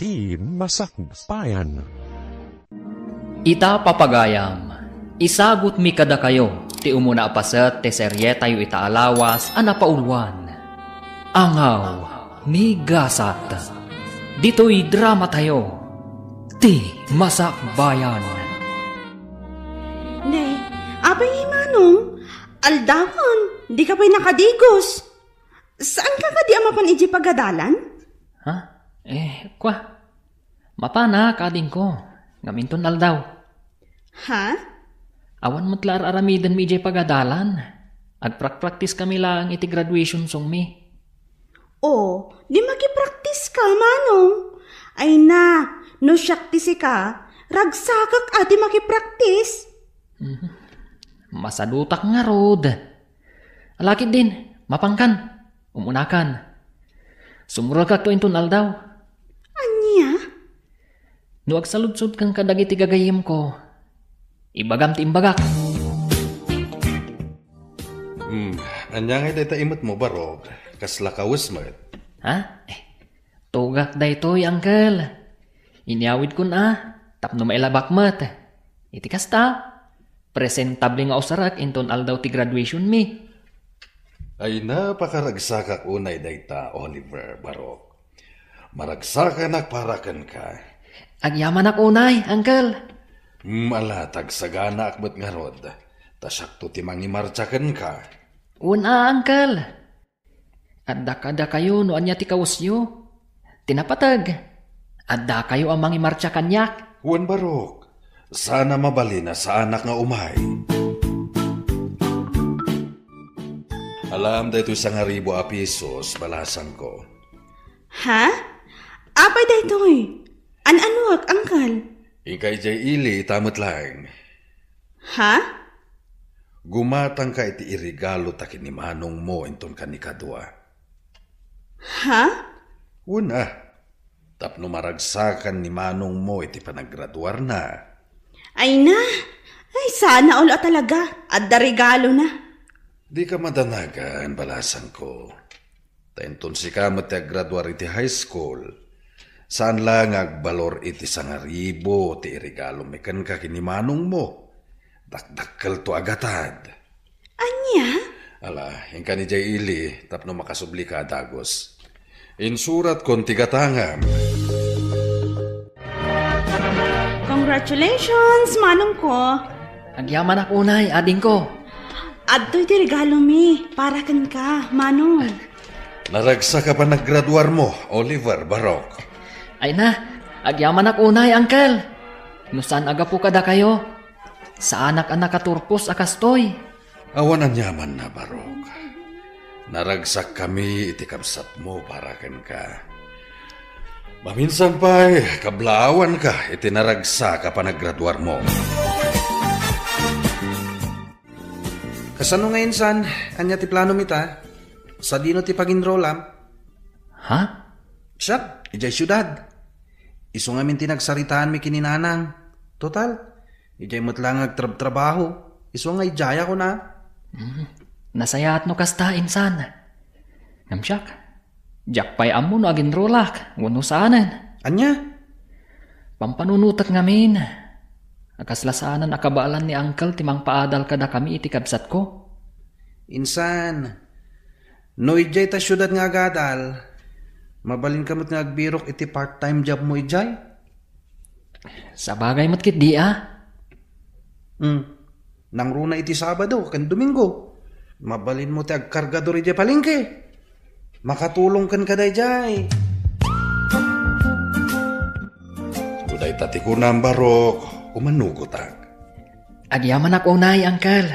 iti masakbayan. Ita papagayam, isagot mi kada kayo, ti umuna apaset, ti serye tayo itaalawas, anapaulwan. Angaw, ni gasat. Dito'y drama tayo, ti masakbayan. Ne, abay Manong, aldawan, di ka pa'y nakadigos. Saan ka di amapan iji pagadalan? Ha? Mapana kading ko, ngaminton aldaw. Ha? Awan mo't lar aramidan mi iji pagadalan. Agprak-practice kami lang iti graduation song mi. Oh, di makipraktis ka, Manong. Ay na, no syaktisi ka, ragsakak ati makipraktis. Masadutak nga rod. Alakit din, mapangkan, umunakan. Sumurag ka to inton aldaw. Anya? No agsaludsud kang kadagiti gagayim ko, ibagam ti imbagak. Anya nga dayta imot mo barog, kasla kawis mo. Ha? Tugak daytoy, uncle. Inyawid ko na, tapno mailabak mat. Iti kasta, presentable nga usarak inton aldaw ti graduation mi. Ay napakaragsakak unay dayta, Oliver Barok. Maragsakan parakan ka. Agyaman ak unay, uncle. Malatag sagana akbat nga rod. Tasakto ti mangimartsakan ka. Una, uncle. Adda kayo no anya ti kawusyo. Tinapatag. Adda kayo ang mangimartsa kanyak. Juan Barok, sana mabali na sa anak nga umay. Alam dahito isang aribo a pisos, balasan ko. Ha? Apay daytoy. An-anuak, angkal? Ikay jay ili, tamot lang. Ha? Gumatang ka iti irigalo takin ni manong mo inton kanikadwa. Ha? Una, tapno maragsakan ni manong mo iti panaggraduar na. Ay na, ay sana ulo talaga, adda regalo na. Di ka madanagan, balasan ko. Tainton si ka matiagraduar iti high school. Saan lang agbalor iti sangaribo ti irigalo mekan ka kinimanong mo. Dakdakkel to agatad. Anya? Ala, yung ka ni Jay Ili, tapno makasubli ka dagos. Insurat kon tigatangam. Congratulations, Manong ko. Agyaman ak unay, ading ko. Adto'y ti regalo mi, para kan ka, Manong. Naragsa ka pa naggraduar mo, Oliver Barok. Ay na, agyaman ak unay, uncle. No saan aga po kada kayo? Sa anak-anak katurpos akastoy. Awan ang yaman na, Barok. Naragsak kami iti kapsat mo para kan ka. Maminsan pa'y kablawan ka iti naragsa ka pa naggraduar mo. Kasano ngayon san, anya ti plano mita? Sa dino ti pag-enrollam? Ha? Siya, ijay syudad. Iso nga min tinagsaritaan mi kininanang. Total, ijay mo't lang agtrabaho. Iso nga ijaya ko na. Nasayaat no kasta insan. Namsyak, jak pa'y amo no aginrolak, wano saanan. Anya? Pampanunutak ngamin. Akaslasanan akabalan ni uncle timang paadal kada kami iti kabsat ko. Insan, no ijay ta syudad nga agadal, mabalin kamot nga agbirok iti part-time job mo ijay? Sa bagay mo't kit di Nang runa iti Sabado, kan Domingo. Mabalin mo ti agkargador ijay palingke. Makatulong kan kaday jay. Uday tatikunan, Barok. Umanugotag. Agyaman ak unay, uncle.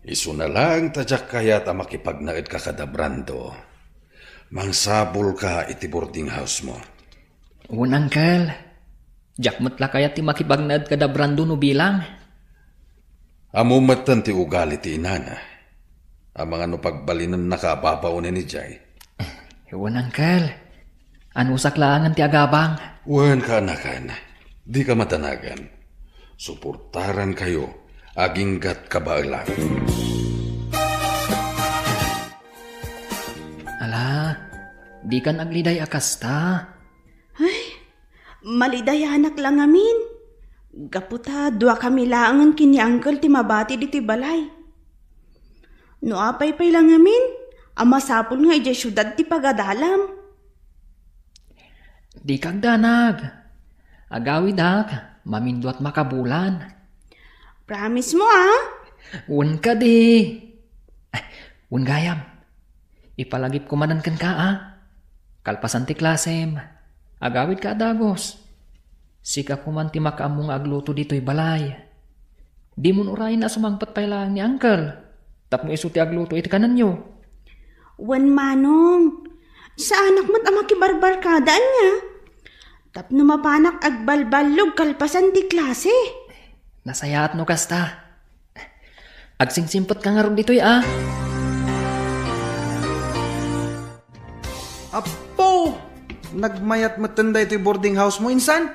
Isu na lang tadyak kaya ta makipagnaid ka kada brando. Mangsabol ka iti boarding house mo. Uncle. Jak matla kaya ti makibagnad kada brando no bilang. Amumatan ti ugali ti inana. Ang mga no pagbalinan nakapapaunin ni Jay. Uncle. Ano saklaangan ti agabang? Wan ka anakan. Di ka matanagan. Suportaran kayo, aginggat kabailan. Ala, di kan agliday akasta. Ay, Malidayanak lang amin. Gaputa, dua kami laangan kini Uncle ti mabati di ti balay. No apay-pay lang amin, ama sapol nga ija syudad ti pagadalam. Di kag danag. Agawid mamindo at makabulan. Promise mo ah? Un ka di. Un gayam. Ipalagip kumanan kan ka Kalpasan ti klasem. Agawid ka dagos. Sika kuman ti makaamong agluto dito'y balay. Di mo urayin na sumangpat pa lang ni Uncle. Tapno iso ti agluto iti kanan nyo. Wan manong. Sa anak mo't ama kibarbarkadaan niya. Tapno mapanak agbalbalog kalpasan ti klase. Nasayaat no kasta. Agsingsimpot ka nga ron dito'y Apo! Nagmayat matanda ito'y boarding house mo, insan?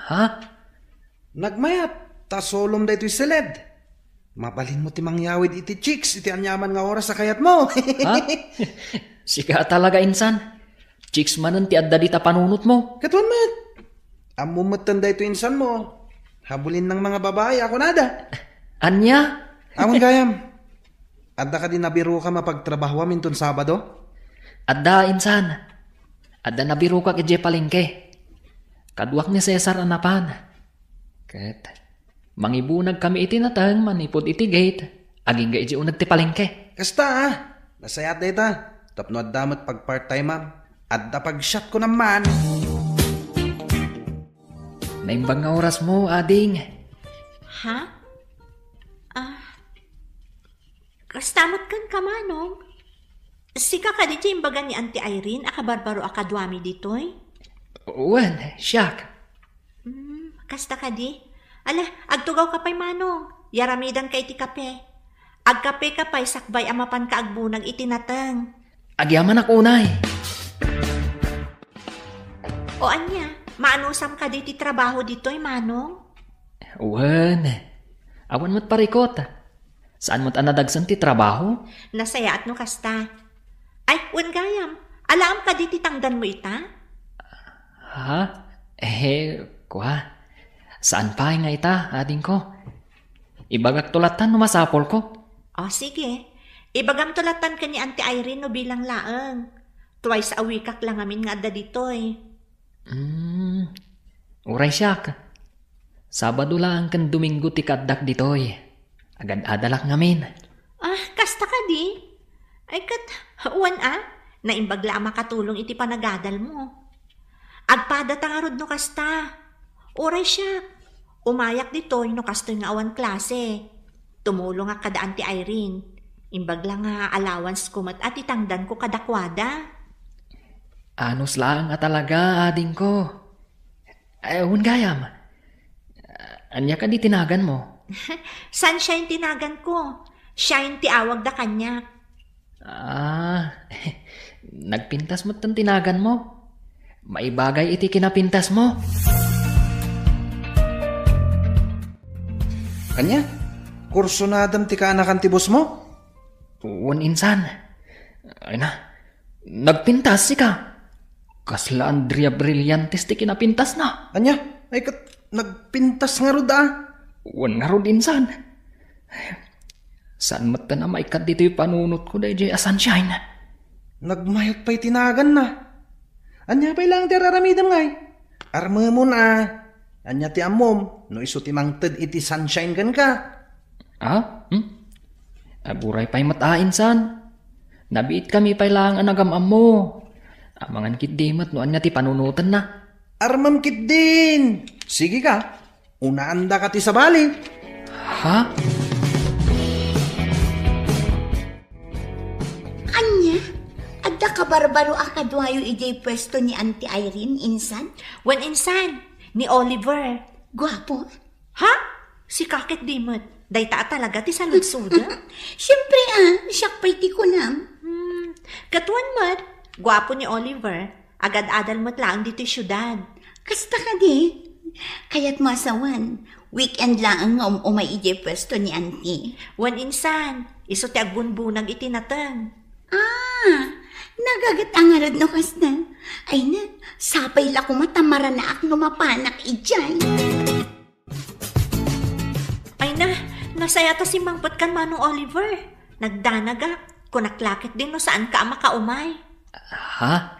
Ha? Nagmayat, ta solom da ito'y seled. Mabalin mo ti mangyawid iti chicks, iti anyaman nga oras sa kayat mo. Ha? Sika talaga insan. Chicks manan ti adda di ta panunot mo. Katuan mat. Amo matanda ito insan mo. Habulin ng mga babae, ako nada. Anya? Amon gayam. Adda ka din nabiro ka mapagtrabaho minton Sabado? Adda insan. Adda nabiro ka kije palengke. Kaduak ni Cesar anapan. Ket mangibunag kami iti natang manipod iti gate. Aging ga ije unag ti palengke. Kasta nasayat da ita. Tapno adda mat pag part-time ma'am. Adda pag shot ko naman. Naimbang nga oras mo, ading. Ha? Kastamot kan kamanong. Sika ka di imbaga ni Auntie Irene, akabarbaro akadwami ditoy? Wen, siyak. Kasta ka di? Ala, agtugaw ka pa'y manong. Yaramidan ka iti kape. Agkape ka pa'y sakbay amapan ka agbunag itinatang. Agyaman ako unay. O anya, maanusam ka di ti trabaho ditoy, manong? Wen, awan mo't parikot. Saan mo't anadagsan ti trabaho? Nasaya at no kasta. Ay, wen gayam. Alam ka di ti tangdan mo ita? Ha? Kuha. Saan pa nga ita, ading ko? Ibagak tulatan no masapol ko. O sige. Ibagam tulatan ka ni Auntie Irene no bilang laang. Twice a week lang amin nga adda ditoy. Uray siyak. Sabado lang kan Domingo ti kaddak ditoy. Agad adalak ngamin. Kasta ka di? Ay kat, uwan naimbagla makatulong iti panagadal mo. Agpada tangarod no kasta. Uray siya. Umayak ditoy no kastoy nga awan klase. Tumulong nga kada Auntie Irene. Imbagla nga allowance ko mat at itangdan ko kadakwada. Anos lang talaga, ading ko. Ewan gayam. Anya ka di tinagan mo? San siya yung tinagan ko? Siya yung tiawag da kanya. Nagpintas mo't ang tinagan mo. Maibagay iti kinapintas mo. Kanya? Kurso na adam ti kaanakan ti boss mo? Uwan insan. Ay na, nagpintas si ka. Kasla Andrea Brillantes ti kinapintas na. Anya? Ay kat, nagpintas nga rod Uwan nga rod insan. Saan mata na maikat dito yung panunot ko dahil jay sunshine. Nagmayot pa'y tinagan na. Anya pa'y lang ti raramidam ngay. Arma mo na. Anya ti amom. No iso ti mangted iti sunshine kan ka. Aburay pa'y mata insan. Nabiit kami pa'y lang ang nagamam mo. Amangan kit dimat no anya ti panunutan na. Armam kit din. Sige ka. Unaanda ka ti sabali. Ha? Anya? Adda ka barbaro akadwayo ijay pwesto ni Auntie Irene, insan? Wen insan, ni Oliver. Gwapo? Ha? Si kakit dimot. Dayta talaga ti saludsuda? Siyempre siyak pa'y ti kunam. Katuan mat, gwapo ni Oliver. Agad-adal mo't lang dito syudad. Kasta ka di? Kaya't masawan. Weekend lang ang umay ijay pwesto ni Auntie. Wen insan, iso ti agbunbunag itinatang. Nagagat ang arad no kasta. Ay na, sapay la kumatamara na ak mapanak ijay. Ay na, nasaya ta si Mangpot kan Manong Oliver. Nagdanaga, kunaklakit din no saan ka makaumay. Ha?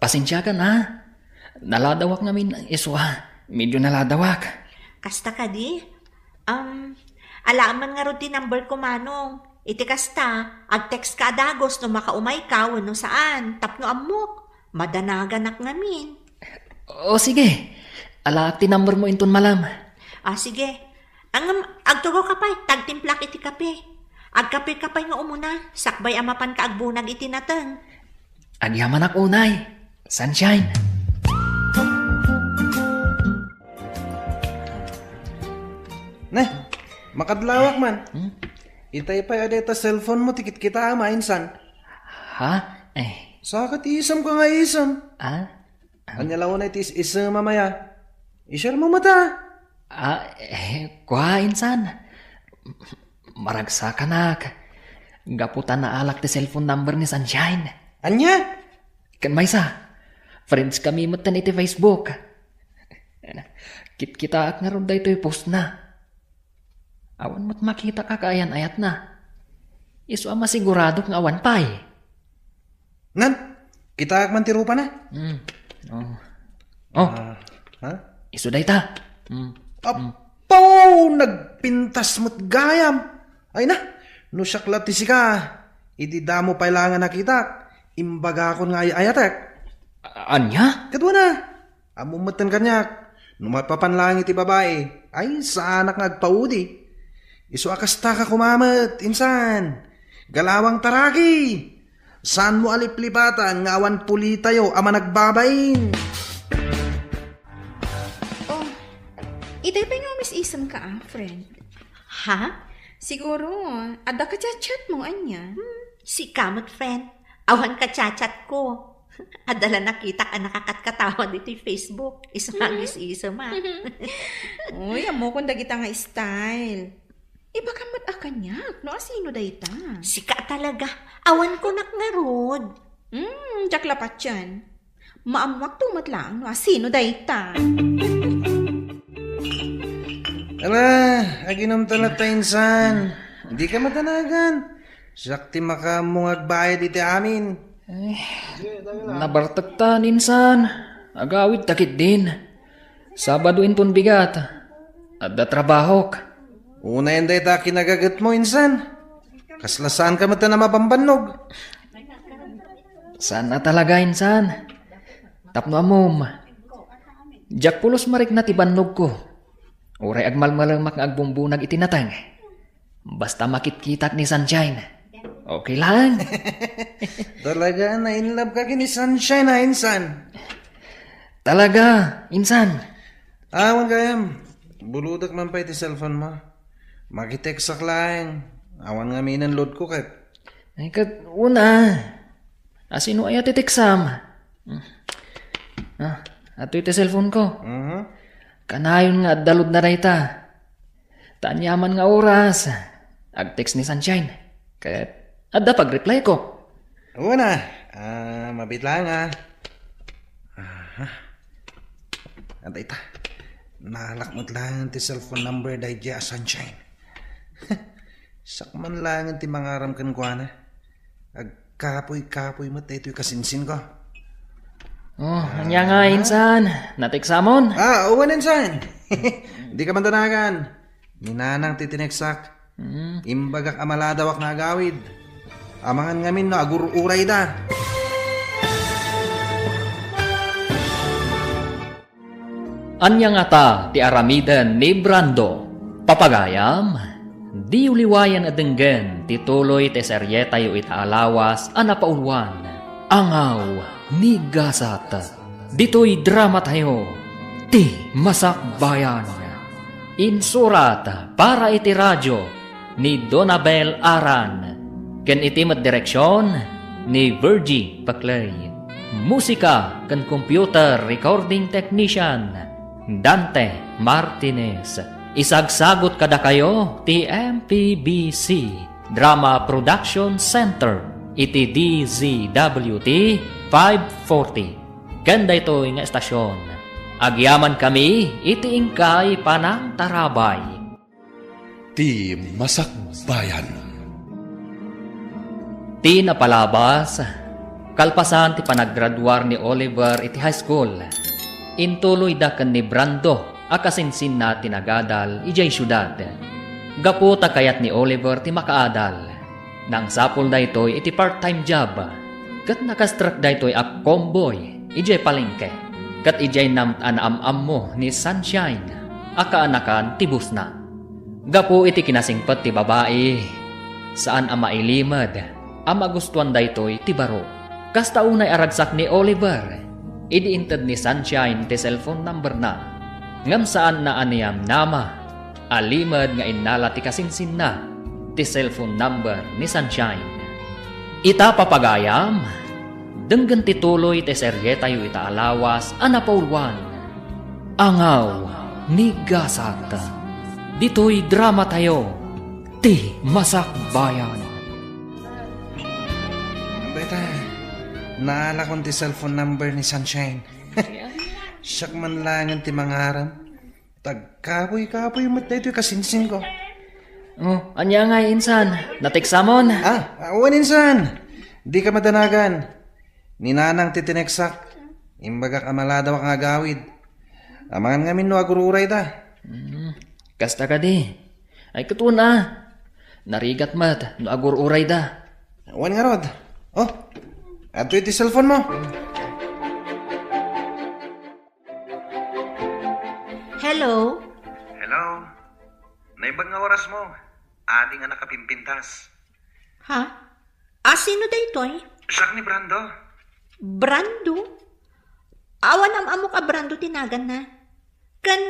Pasensya ka na. Naladawak namin iswa. Medyo naladawak. Kasta ka di? Alaman nga ron di number ko, Manong. Iti kasta, ag-text ka adagos no makaumay ka no saan. Tapno amok. Madanagan ngamin. O sige. Alaak ti number mo inton malam. Sige. Agtugo ka pa'y, tagtimplak iti kape. Agkape-kapay nga umuna, sakbay amapan ka agbunag iti nateng. Agyaman ak unay. Sunshine. Nah, makadlawak man. Itay pa adeta cellphone mo, tikit kita ama, insan. Ha? Sakat isam ka nga isam. Anya lawan na itis isam mamaya. I-share mo mata. Insan. Maragsa ka na. Gaputan na alak ti cellphone number ni Sunshine. Anya? Kan maysa. Friends kami matan iti Facebook. Kita ak nga ron da ito'y post na. Awan mo't makita ka kaayan ayat na. Iso ama sigurado ng awan pa eh. Nan, kita ak man tirupa na. Ha? Iso da ita. Apaw, nagpintas mo't gayam. Ay na, no syaklat ti ka. Idi damo pailangan nakita. Imbaga akon nga ayatek. Anya? Kadwa na. Amumatan kanyak. Numapapanlang iti babae. Ay, sa anak nagpaudi. Iso akasta ka kumamat, insan. Galawang taraki. Saan mo aliplipatan nga awan puli tayo ama nagbabain? Itay pa nga Miss Isam ka friend. Ha? Siguro, ada ka chat mo, anya. Si kamot, friend. Awan ka chat ko. Adala nakita ka nakakatkatawa dito yung Facebook. Isang isa ma. Uy, amo kung dagita nga style. Iba ka mat-akanyak. No, sino dayta? Sika talaga. Awan ko nakngarod. Jaklapat yan. Maamwak tumat lang. No, sino dayta? Ala, aginom talata insan. Hindi ka matanagan. Sakti makamungag bayad iti amin. Nabartagtan insan. Agawid takit din. Sabado inton bigat. Adda trabahok. Una yan dahi ta kinagagat mo insan. Kaslasaan ka mata na mapambanog. Sana talaga insan. Tapno amom. Jak pulos marik na tibannog ko. Uray agmalmalamak nga agbumbunag itinatang. Basta makitkitak ni Sunshine. Okay lang. Talaga na in love ka kini Sunshine na insan. Talaga, insan. Awan kayam. Buludak man pa iti cellphone mo. Makitext sak lang. Awan nga minan load ko kat. Ay kat una. Asino ay atiteksam. Ato iti cellphone ko. Kanayon nga dalod na rayta. Tanyaman nga oras. Ag-text ni Sunshine. Kat adda pag-reply ko. Una. Mabit lang Antay ta. Nalakmot lang ti cellphone number dahi dya Sunshine. Sakman lang ti mangaram kan ko na. Agkapoy-kapoy mo tayo kasinsin ko. Anya nga insan. Natiksamon. Uwan insan. Hindi ka mandanagan. Minanang titineksak. Imbagak amaladawak na agawid. Amangan ngamin no agururay da. Anya nga ta ti aramidan ni Brando. Papagayam, di uliwayan adenggen ti tuloy ti seryeta yu itaalawas anapaulwan. Angaw ni Gasat. Dito'y drama tayo ti Masakbayan. Insurat para iti radyo ni Donabel Aran. Ken iti direksyon ni Virgie Paclay. Musika ken computer recording technician Dante Martinez. Isagsagot kada kayo ti MPBC Drama Production Center. iti DZWT 540. Ganda ito nga estasyon. Agyaman kami iti ingkay panang tarabay. Ti Masakbayan. Ti napalabas, kalpasan ti panaggraduar ni Oliver iti high school. Intuloy da ken ni Brando akasinsin na tinagadal ijay syudad. Gaputa kayat ni Oliver ti makaadal. Nang sapol da ito'y iti part-time job. Kat nakastruck da ito'y a comboy ijay palengke. Kat ijay naman mo ni Sunshine. Akaanakan tibus na. Gapu iti kinasingpet ti babae. Saan ang mailimad. Ang magustuhan da ito'y ti baro. Kasta unay aragsak ni Oliver. Idi-inted ni Sunshine ti cellphone number na. Ngam saan na aniyam nama. Alimad nga inala ti kasinsin na. Ti cellphone number ni Sunshine. Ita papagayam. Denggan ti tuloy ti serye tayo ita alawas anapaulwan. Angaw ni Gasat. Dito'y drama tayo. Ti Masakbayan. Beta, naala kong ti cellphone number ni Sunshine. Siyak man langan ti mangaram. Tagkapoy-kapoy mat na ito kasinsin ko. Oh, anya nga insan. Natiksamon. Awan insan. Di ka madanagan. Ninanang titineksak. Imbaga kamalada wa nga gawid. Amangan ngamin no agururay da. Kasta ka di. Ay katuna. Narigat mat no agururay da. Awan nga rod. Oh, ato iti cellphone mo. Hello? Hello. Naibag nga oras mo. Adi nga nakapimpintas. Ha? Sino da ito eh? Siyak ni Brando. Brando? Awan am amo ka Brando tinagan na. Kan,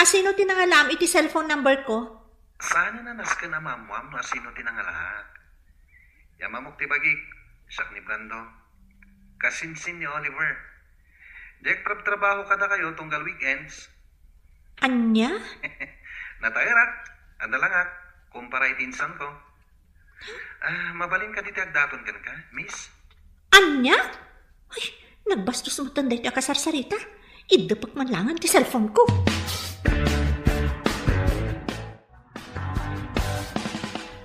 sino tinangalam iti cellphone number ko? Sana na nas ka na mamuam na sino tinangalahak. Yamamok tibagik. Siyak ni Brando. Kasinsin ni Oliver. Dek trabaho kada kayo tunggal weekends. Anya? Natairak. Adalangak. Kumpara itinsan ko. Mabalin ka diti agdaton ka, miss? Anya? Ay, nagbastos mo tanday ti akasarsarita. Idapak man langan ti cellphone ko.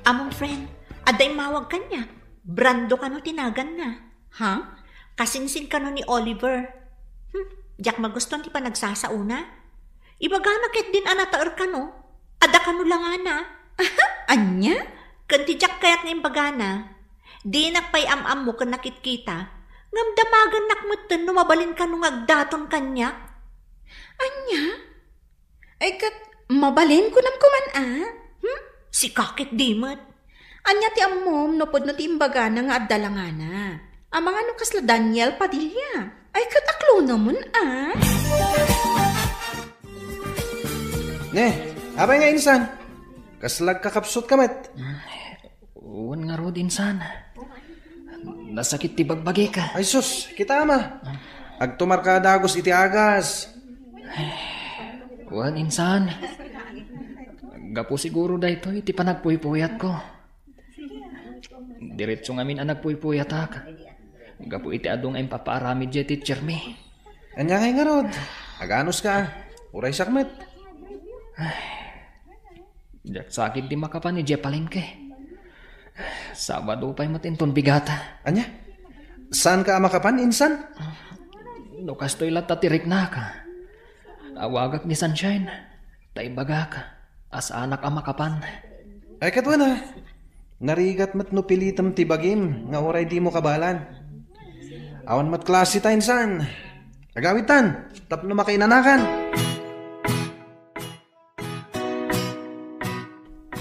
Among friend, aday mawag kanya. Brando ka no tinagan na. Ha? Kasinsin ka no ni Oliver. Diyak magustuhan ti pa nagsasauna. Ibagana ket din anataer ka no. Ada ka no lang ana. Anya? Kanti diyak kayat nga imbagana. Di nakpay am-am mo kan nakitkita. Ngam damagan nakmutten no mabalin ka no ngagdaton kanya. Anya? Ay kat mabalin ko nam kuman Si kakit dimot. Anya ti ammom no pod no ti imbaga na nga addalangana. Amang ano kasla Daniel Padilla. Ay kataklo naman Ne, abay nga insan. Kaslag kakapsot kamat. Uwan nga rod insan. Nasakit ti bagbagi ka. Ay sus, kita ama. Agtumar ka dagos iti agas. Uwan insan. Gapo siguro da ito iti panagpuypuyat ko. Diretso ngamin ang nagpuypuyat ak. Gapo iti adong ay papaaramid dya teacher mi. Anya nga rod. Aganos ka. Uray sakmet. Diyak sakit di makapan ni Jepalengke. Sabado pa'y matinton bigata. Anya? Saan ka makapan, insan? Nukas to'y latatirik na ka. Awagak ni Sunshine. Taibaga ka. As anak ang makapan. Ay katwa na. Narigat mat no pilitam tibagim. Nga oray di mo kabalan. Awan mat klase ta, insan. Agawitan. Tapno makainanakan.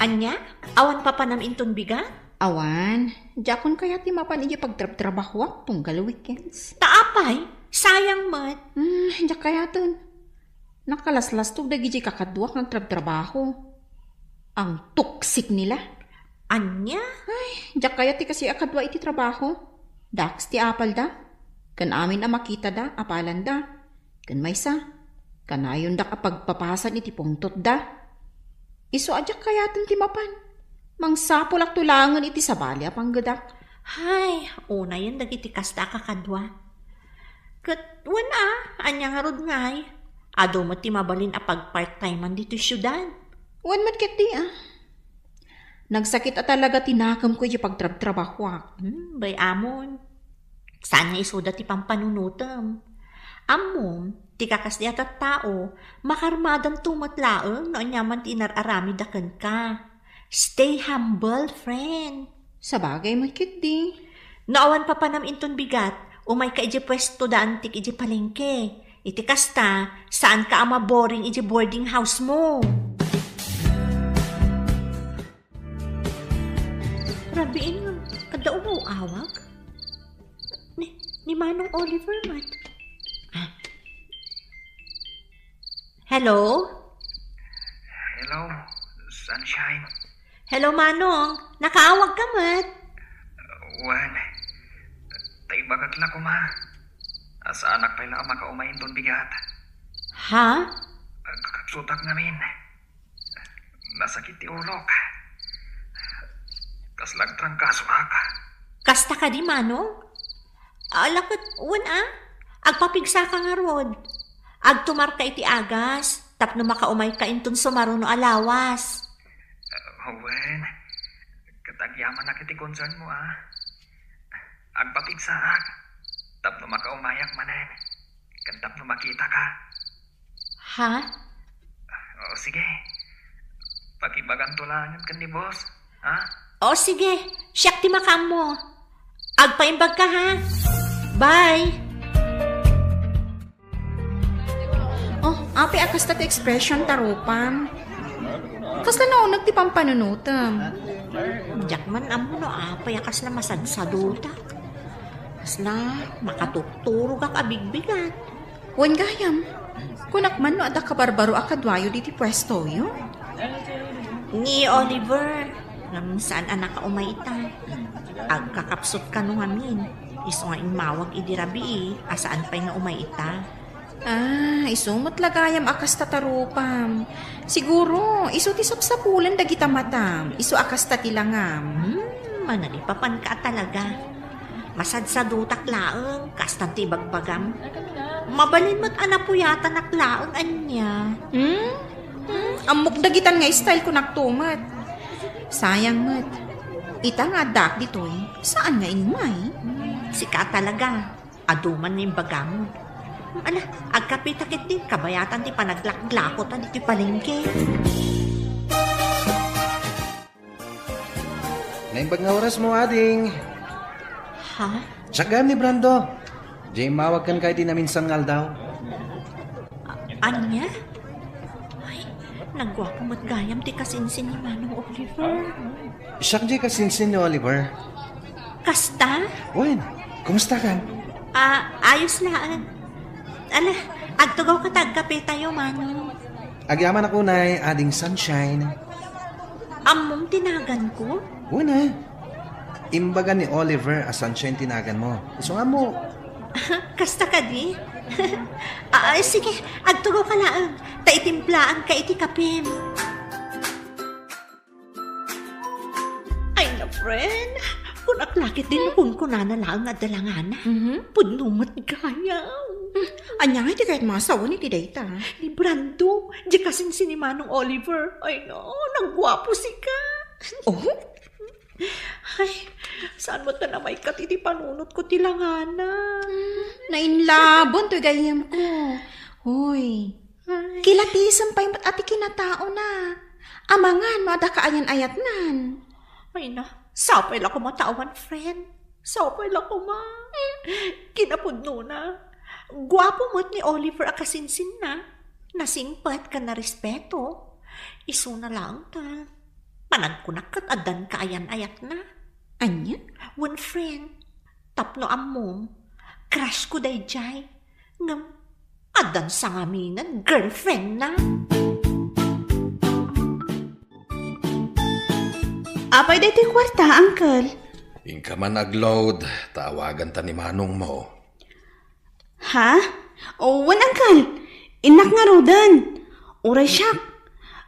Anya? Awan pa panam inton biga? Awan, jakon kaya ti mapan iya pagtrabaho tunggal weekends. Taapay? Sayang mat. Jak kaya ton. Nakalaslas to dagi kakadwak ng trabaho. Ang toxic nila. Anya? Ay, jak kaya ti kasi akadwa iti trabaho. Dax ti apal da. Kan amin ang makita da, apalan da. Kan maysa. Kanayon da kapag papasan iti pungtot da. Iso adyak kaya ti mapan. Mangsapol ak tulangan iti sabali apang gadak. Hay, una yan dagiti kasta kakadwa. Kat wana, anya nga rod ngay. Ado mo ti mabalin a pag-part-timean dito syudad. Wan mat ket di Nagsakit at talaga tinakam ko yung pagtrabaho. Bay amon. Saan nga isuda ti pampanunutam? Amon, ti kakas di atat tao, makarmadam tumatlaang no anyaman ti inararami daken ka. Stay humble, friend. Sa bagay mat ket di. Naawan pa panam inton bigat, umay ka iji pwesto daan tik iji palengke. Iti kasta, saan ka ama boring iji boarding house mo? Rabiin nga, kada awag? Ni Manong Oliver, mat. Hello? Hello, Sunshine. Hello, Manong. Nakaawag ka, mat. Wan, taibagat la ko ma. Asa anak pa ila makaumayin ton bigat. Ha? Kaksutak namin. Nasakit ti ulok. Kaslag trangkaso ka. Kasta ka di, Manong? Alakot, agpapigsa ka nga rod. Agtumar ka iti agas, tapno makaumay ka inton sumaro no alawas. Wen, katagyaman na kiti concern mo Agpapigsaak, tapno makaumayak manen. Kan tapno makita ka. Ha? O sige, pakibagan tulangan kan ni boss, ha? O sige, siyak ti makam mo. Agpaimbag ka ha. Bye! Oh, api akas ta ti expression tarupam. Kasla naunag ti pampanunutam. Jakman amo no apay akas na masadsaduta. Kasla makatukturo kak abigbigat. Wan gayam. Kunakman no ada kabarbaro akadwayo di ti pwesto yo. Ni Oliver, ngam saan anak ka umayita. Agkakapsot ka nung amin. Iso nga inmawag idirabi asaan pa'y nga umayita. Isumot lagayam akas tatarupam. Siguro, iso ti sapsapulan dagita matam. Iso akas tatilangam. Manalipapan ka talaga. Masadsadutak laeng, kastan ti bagbagam. Mabalin mo't anapuyata naklaeng anya. Amok dagitan nga style ko naktumat. Sayang mat. Ita nga dak ditoy, saan nga inmay? Sika talaga. Aduman na yung bagam. Agkapitakit din, kabayatan ti panaglaklakot at iti palengke. Naimbag nga oras mo, ading. Ha? Tsagam ni Brando. Jay, mawag kan kay di namin sangal daw. Anya? Ay, nagwapo mo't gayam ti kasinsin ni Manong Oliver. Siyak Jay kasinsin ni Oliver. Kasta? Wen, kumusta ka? Ayos lang. Agtugaw ka tagkape tayo, Manong. Agyaman ako na ading Sunshine. Among tinagan ko? Una, imbaga ni Oliver a Sunshine tinagan mo. Iso nga mo. Kasta ka di? Sige, agtugaw ka lang. Taitimplaan ka iti kapim. Ay na, friend. Kung aklakit din ko na lang at dalangana. Punumat gaya. Anya nga di kahit masawa ni ti data. Ni Brando, di kasinsin ni Manong Oliver. Ay no, nagwapo si ka. Oh? Ay, saan mo ta na may katiti panunot ko tilangana? Nainlabon to'y gayam ko. Hoy, kilatisan pa yung ati kinatao na. Amangan, mada kaayan-ayat nan. Ay na, sapay lang ko matawan, friend. Sapay lang ko ma. Kinapudno na. Gwapo mo't ni Oliver akasinsin na. Nasingpat ka na respeto. Iso na lang ta. Panagkunakat adan kaayan-ayat na. Anya? One friend, tapno amom, crush ko day jay. Ngam, adan sa ngaminan, girlfriend na. Apay day ti kwarta, uncle. Ingka man nag-load, tawagan ta ni Manong mo. Ha? Wan, uncle. Inak nga rodan. Uray siyak.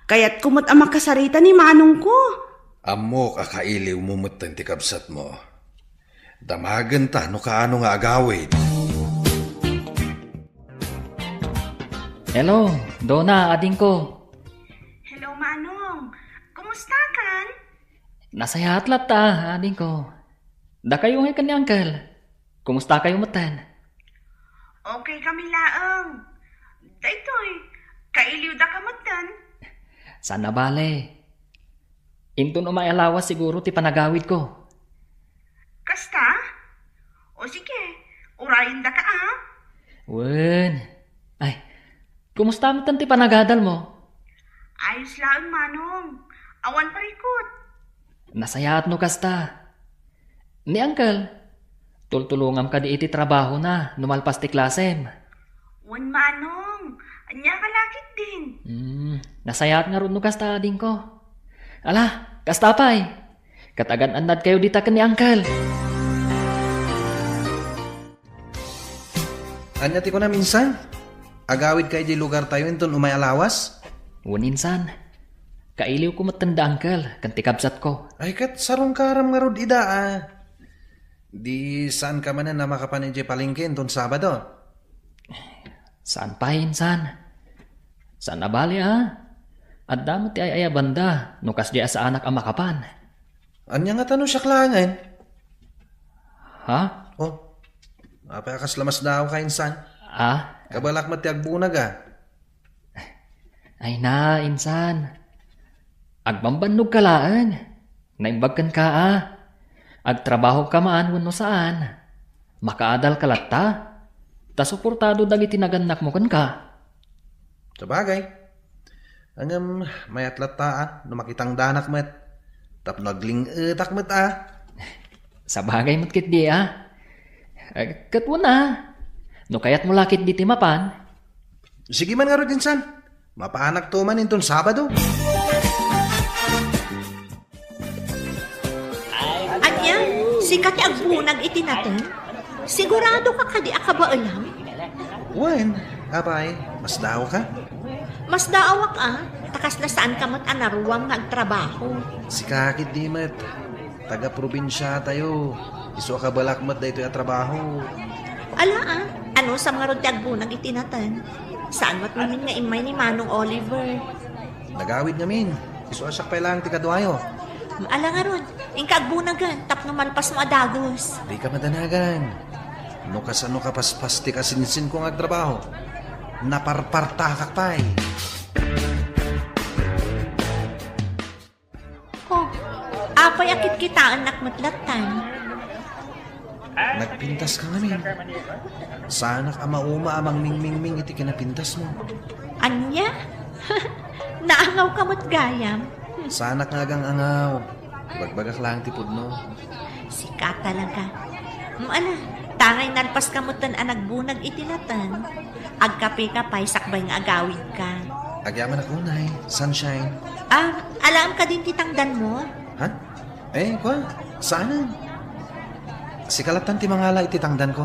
Kaya't kumot ang makasarita ni Manong ko. Amo kakailiw mo mutan ti kabsat mo. Damagan ta no kaano nga agawid. Hello, Donna, ading ko. Hello, Manong. Kumusta kan? Nasaya atlat ta, ading ko. Da kayo nga ni Uncle. Kumusta kayo matan? Okay kami laang. Daytoy, kailiw da kamatan. Sana bale. Intun umayalawas siguro ti panagawid ko. Kasta? O sige, urayin da ka ah. Wen. Ay, kumusta mo ti panagadal mo? Ayos lang, Manong. Awan parikot. Nasayaat no kasta. Ni Uncle, tultulungam ka di iti trabaho na, numalpas ti klasem. Wan, Manong. Anya kalakit din. Nasayaat nga ron no kasta ading ko. Ala, kasta pa'y. Katagan-andad kayo dita ka ni Uncle. Anya ti ko na minsan? Agawid kay di lugar tayo inton umay alawas? Uninsan, kailiw ko matanda Uncle, kanti kabsat ko. Ay kat sarong karam nga rod ida ah. Di saan ka man na makapanidya palengke inton Sabado? Saan pa insan? Saan na bali At damo ti ay banda, nukas di sa anak ang makapan. Anya nga tanong siya klangan? Ha? Oh, apakas lamas daw ka insan. Kabalak mati agbunag Ay na, insan. Agbambannog ka laan. Naimbagkan ka Agtrabaho ka maan wano saan. Makaadal ka latta. Ta suportado dagiti naganak mo kan ka. Sabagay. Angam mayat latta no makitang danak met. Tap nagling etak met Sabagay mo't kit di Kat wala. No kayat mo lakit di timapan. Sige man nga ro dinsan. Mapaanak to man inton Sabado. Anya, sikat ang bunag iti natin. Sigurado ka kadi akabaalam? Wen, apay, mas daw ka? Mas daawak takas na saan ka mat anaruwang nagtrabaho. Si kakit di met. Taga-probinsya tayo. Iso ka balakmat da ito yung trabaho. Ala ano sa mga rod agbunag iti natin? Saan mat namin nga imay ni Manong Oliver? Nagawid namin. Iso asak pa lang tikadwayo. Ala nga ron, ingkagbunagan, tap no malpas mo adagos. Di ka madanagan. No kasano ka paspas ti kasinsin ko nga trabaho. Naparpartakak pa'y. Oh, apay akit kita anak matlatan. Nagpintas ka ngamin. Sana ka mauma amang ming-ming-ming iti kinapintas mo. Anya? Naangaw ka mo't gayam. Sana ka nga angaw. Bagbagak lang tipod no. Sika talaga. Ala, tangay nalpas ka mo't tan anagbunag itinatan. Agkape ka pa'y sakbay nga agawid ka. Agyaman ako nay, sunshine. Alam ka din titangdan mo? Ha? Kwa? Saan? Si kalatan ti mangala ititangdan ko.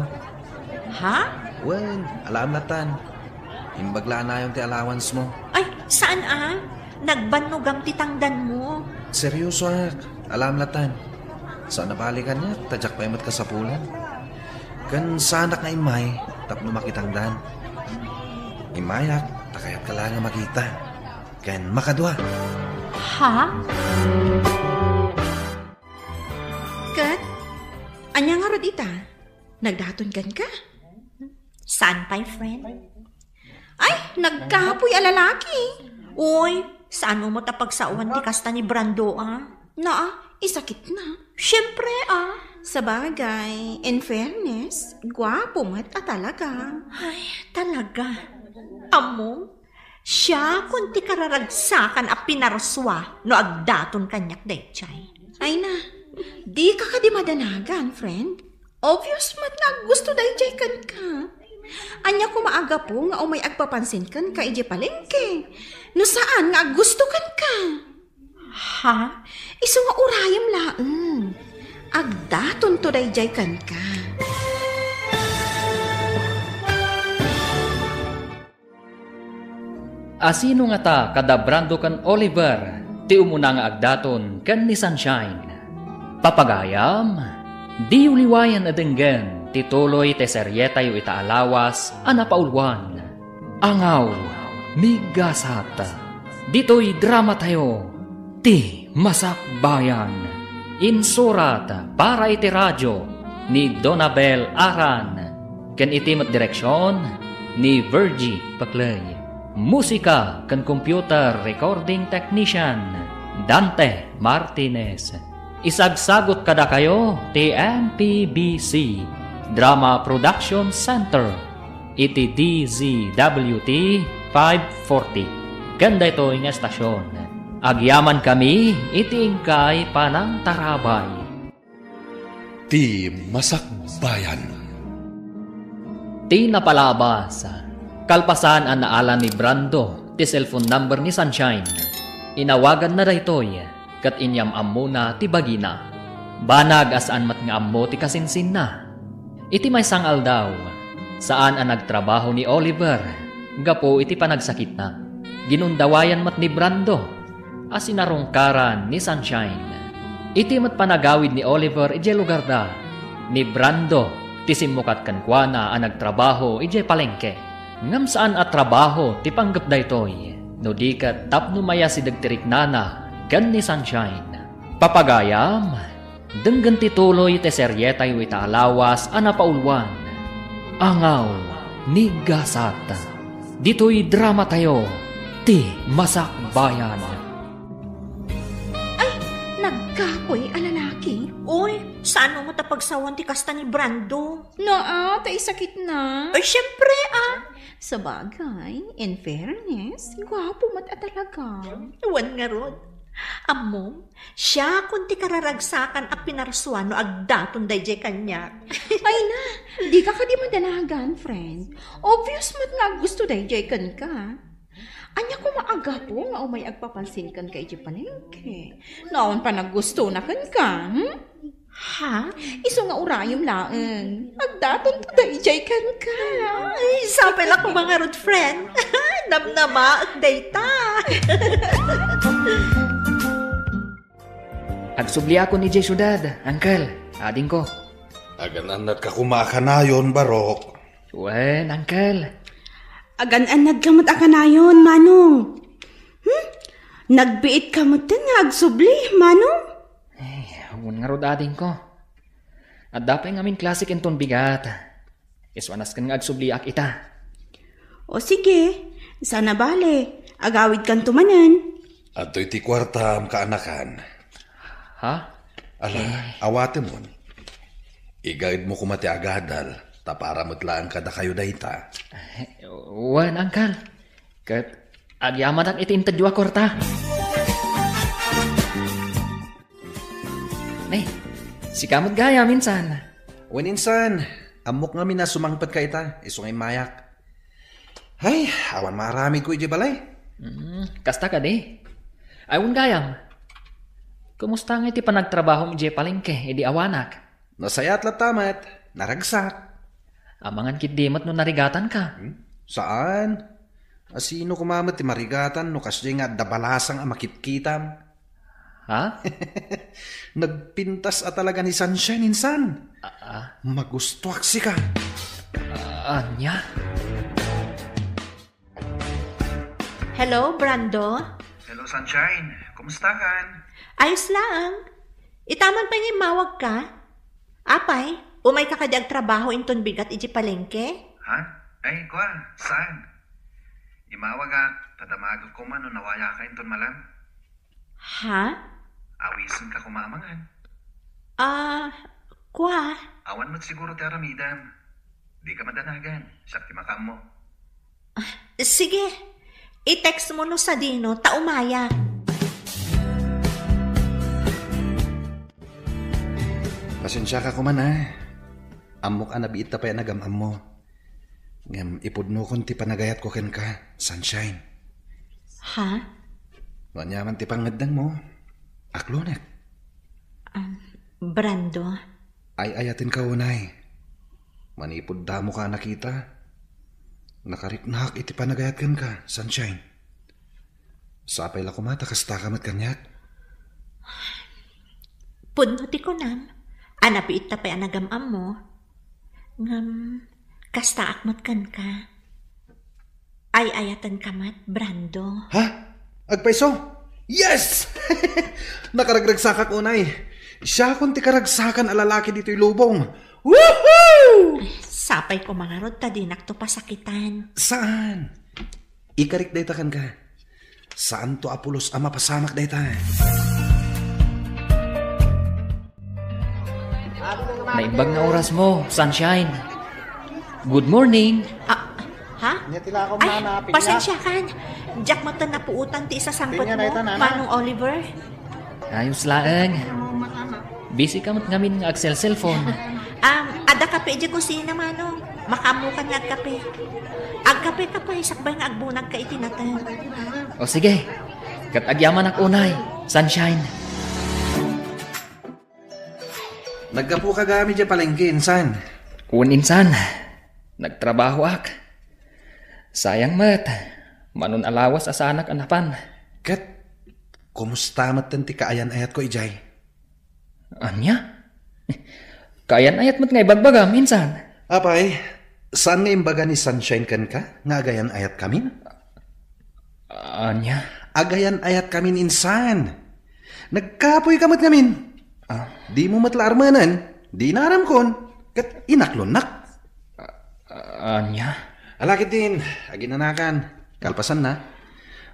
Ha? Wen, alam latan. Imbaglaan na yung ti allowance mo. Ay, saan Nagbanugam titangdan mo. Seryoso alam latan. Saan nabalikan niya, tadyak pa imat ka sa pulan. Kan sanak nga imay, tapno makitangdan. Imayak, takayat ka lang nga makita. Kan makadwa. Ha? Kat, anya nga rod ita? Nagdaton ka? Saan pa'y friend? Ay, nagkahapoy alalaki. Uy, saan mo tapagsawan ti kasta ni Brando Isakit na. Siyempre Sa bagay, in fairness, gwapo mat talaga. Ay, talaga. Amo, siya kung ti kararagsakan pinaraswa no agdaton kanyak dechay. Ay na, di ka di madanagan, friend. Obvious mat na gusto dayjay kan ka. Anya ko maaga po nga umay agpapansin kan ka ije palengke. No saan nga gusto kan ka? Ha? Iso nga urayam laeng. Agdaton to dayjay kan ka. Asino nga ta kada Brando kan Oliver, ti umuna nga agdaton kan ni Sunshine. Papagayam, Di uliwayan adenggan, tituloy te seryeta yu itaalawas, anapaulwan. Angaw, migasata. Dito'y drama tayo, ti masakbayan. Insurat para iti radyo ni Donabel Aran. Ken iti met direksyon ni Virgie Paclay. Musika ken computer recording technician Dante Martinez. Isagsagot kada kayo ti MPBC Drama Production Center iti DZWT 540. Ganda ito nga estasyon. Agyaman kami iti ingkay panang tarabay. Ti Masakbayan. Ti napalabas. Kalpasan ang naalan ni Brando ti cellphone number ni Sunshine. Inawagan na daytoy kat inyam ammo na ti bagina. Banag asaan mat nga ammo ti kasinsin na. Iti may sangal daw. Saan ang nagtrabaho ni Oliver? Gapo iti panagsakit na. Ginundawayan mat ni Brando. Asinarungkaran ni Sunshine. Iti mat panagawid ni Oliver ije lugar da. Ni Brando ti simukat kankwana ang nagtrabaho ije palengke. Ngam saan at trabaho ti panggap daytoy. No di kat tapno maya si dagtirik nana gan ni Sunshine. Papagayam, denggan tituloy te seryeta yu itaalawas anapaulwan. Angaw ni Gasata. Dito'y drama tayo, ti Masakbayan. Ay, nagkakoy alalaki. Uy, saan mo tapagsawan ti kasta ni Brando? Tay sakit na. Ay, syempre Sa bagay, in fairness, gwapo mat talaga. Iwan nga rod. Amom, siya kunti kararagsakan a pinarsuan no agdaton dayjay kanya. Ay na, di ka di madanagan, friend. Obvious mat nga gusto dayjay kan ka. Anya ko maaga po nga umay agpapansin kan kay di palengke. Naon pa naggusto na kan ka, Ha? Iso nga urayom laeng. Agdaton to dayjay kan ka. Ay, sapay lang ko mga rod, friend. Namnama at dayta. Agsubli ako ni Jay Syudad, Uncle, ading ko. Agananat ka kumakanayon, Barok. Wen, Uncle. Agan-anad ka mat akanayon, Manong. Nagbiit ka mat nga agsubli, Manong. Amun nga rod ading ko. At dapay ngamin klasik enton bigat. Iswanas kan nga agsubli ak ita. O sige, sana bale. Agawid kan tumanan. At iti kwarta am kaanakan. Ha? Ala, awate mo. I-guide mo kumati agadal. Tapara matlaan kada kayo dayta. Wen, Uncle. Kat agyaman ak iti intadyo korta. Nay, si kamot gaya minsan. Waninsan, amok nga mina sumangpat ka ita. Iso ngay mayak. Ay, awan marami ko ije balay. Kasta ka di. Ayon gayam. Kumusta nga iti panagtrabaho mi je palengke, edi awanak? Nasayat latamat, naragsak. Amangan kit dimat no narigatan ka. Saan? Asino kumamat ti marigatan no kasdi nga dabalasang amakitkitam. Ha? Nagpintas at talaga ni Sunshine insan. Magustuak si ka. Anya? Hello, Brando? Hello, Sunshine. Kumusta kan? Ayos lang. Itaman pa nga mawag ka. Apay, umay ka kadyag trabaho inton bigat iji palengke? Ha? Ay, kwa, saan? Imawag tadamagod ko man no nawaya ka inton malam. Ha? Awisin ka kumamangan. Kwa? Awan mo't siguro ti aramidam. Di ka madanagan. Siyak ti makam mo. Sige. I-text mo no sa dino, taumaya. Pasensya ka kuman Amok nabiit ta pa yan nagamam mo. Ngam ipudno kon ti panagayat ko ken ka, Sunshine. Ha? Wanyaman ti pangadang mo. Aklonek. Brando? Ay ayatin ka unay. Manipod damo ka nakita. Nakariknak iti panagayat ken ka, Sunshine. Sapay la kumata kasta kamat kanyak. Pudno ti ko nam. Anapiit tapay anagamam mo. Ngam, kasta akmat kan ka. Ay ayatan kamat, Brando. Ha? Agpaiso? Yes! Nakaragragsakak unay. Siya kung ti karagsakan alalaki dito'y lubong. Woohoo! Sapay ko mga rod, tadinak to pasakitan. Saan? Ikarik daytakan ka. Saan to Apulos ama pasamak dayta? Naimbag na oras mo, Sunshine. Good morning. Ha? Ay, pasensya kan. Jack mo na puutan ti isa sangkot mo, Manong Oliver. Ayos laeng. Busy ka mat ngamin nga Axel cellphone. Ada kape di kusina, Manong. Makamukan nga agkape. Agkape ka pa, sakbay nga agbunag ka itinatan. O sige, katagyaman ak unay, Sunshine. Naggapu ka gamit dyan palengke, insan. Insan, nagtrabaho ak. Sayang mat, manon alawas asanak anapan. Kat, kumusta matanti kaayan ayat ko ijay? Anya? Kaayan ayat mat nga ibagbagam, insan. Apay, saan nga imbaga ni Sunshine kan ka? Nga agayan ayat kamin? Anya? Agayan ayat kamin, insan. Nagkapoy kamat ngamin. Di mo matlaarmanan, di naram kon. Kat inaklonak. Anya? Alakit din, aginanakan. Kalpasan na.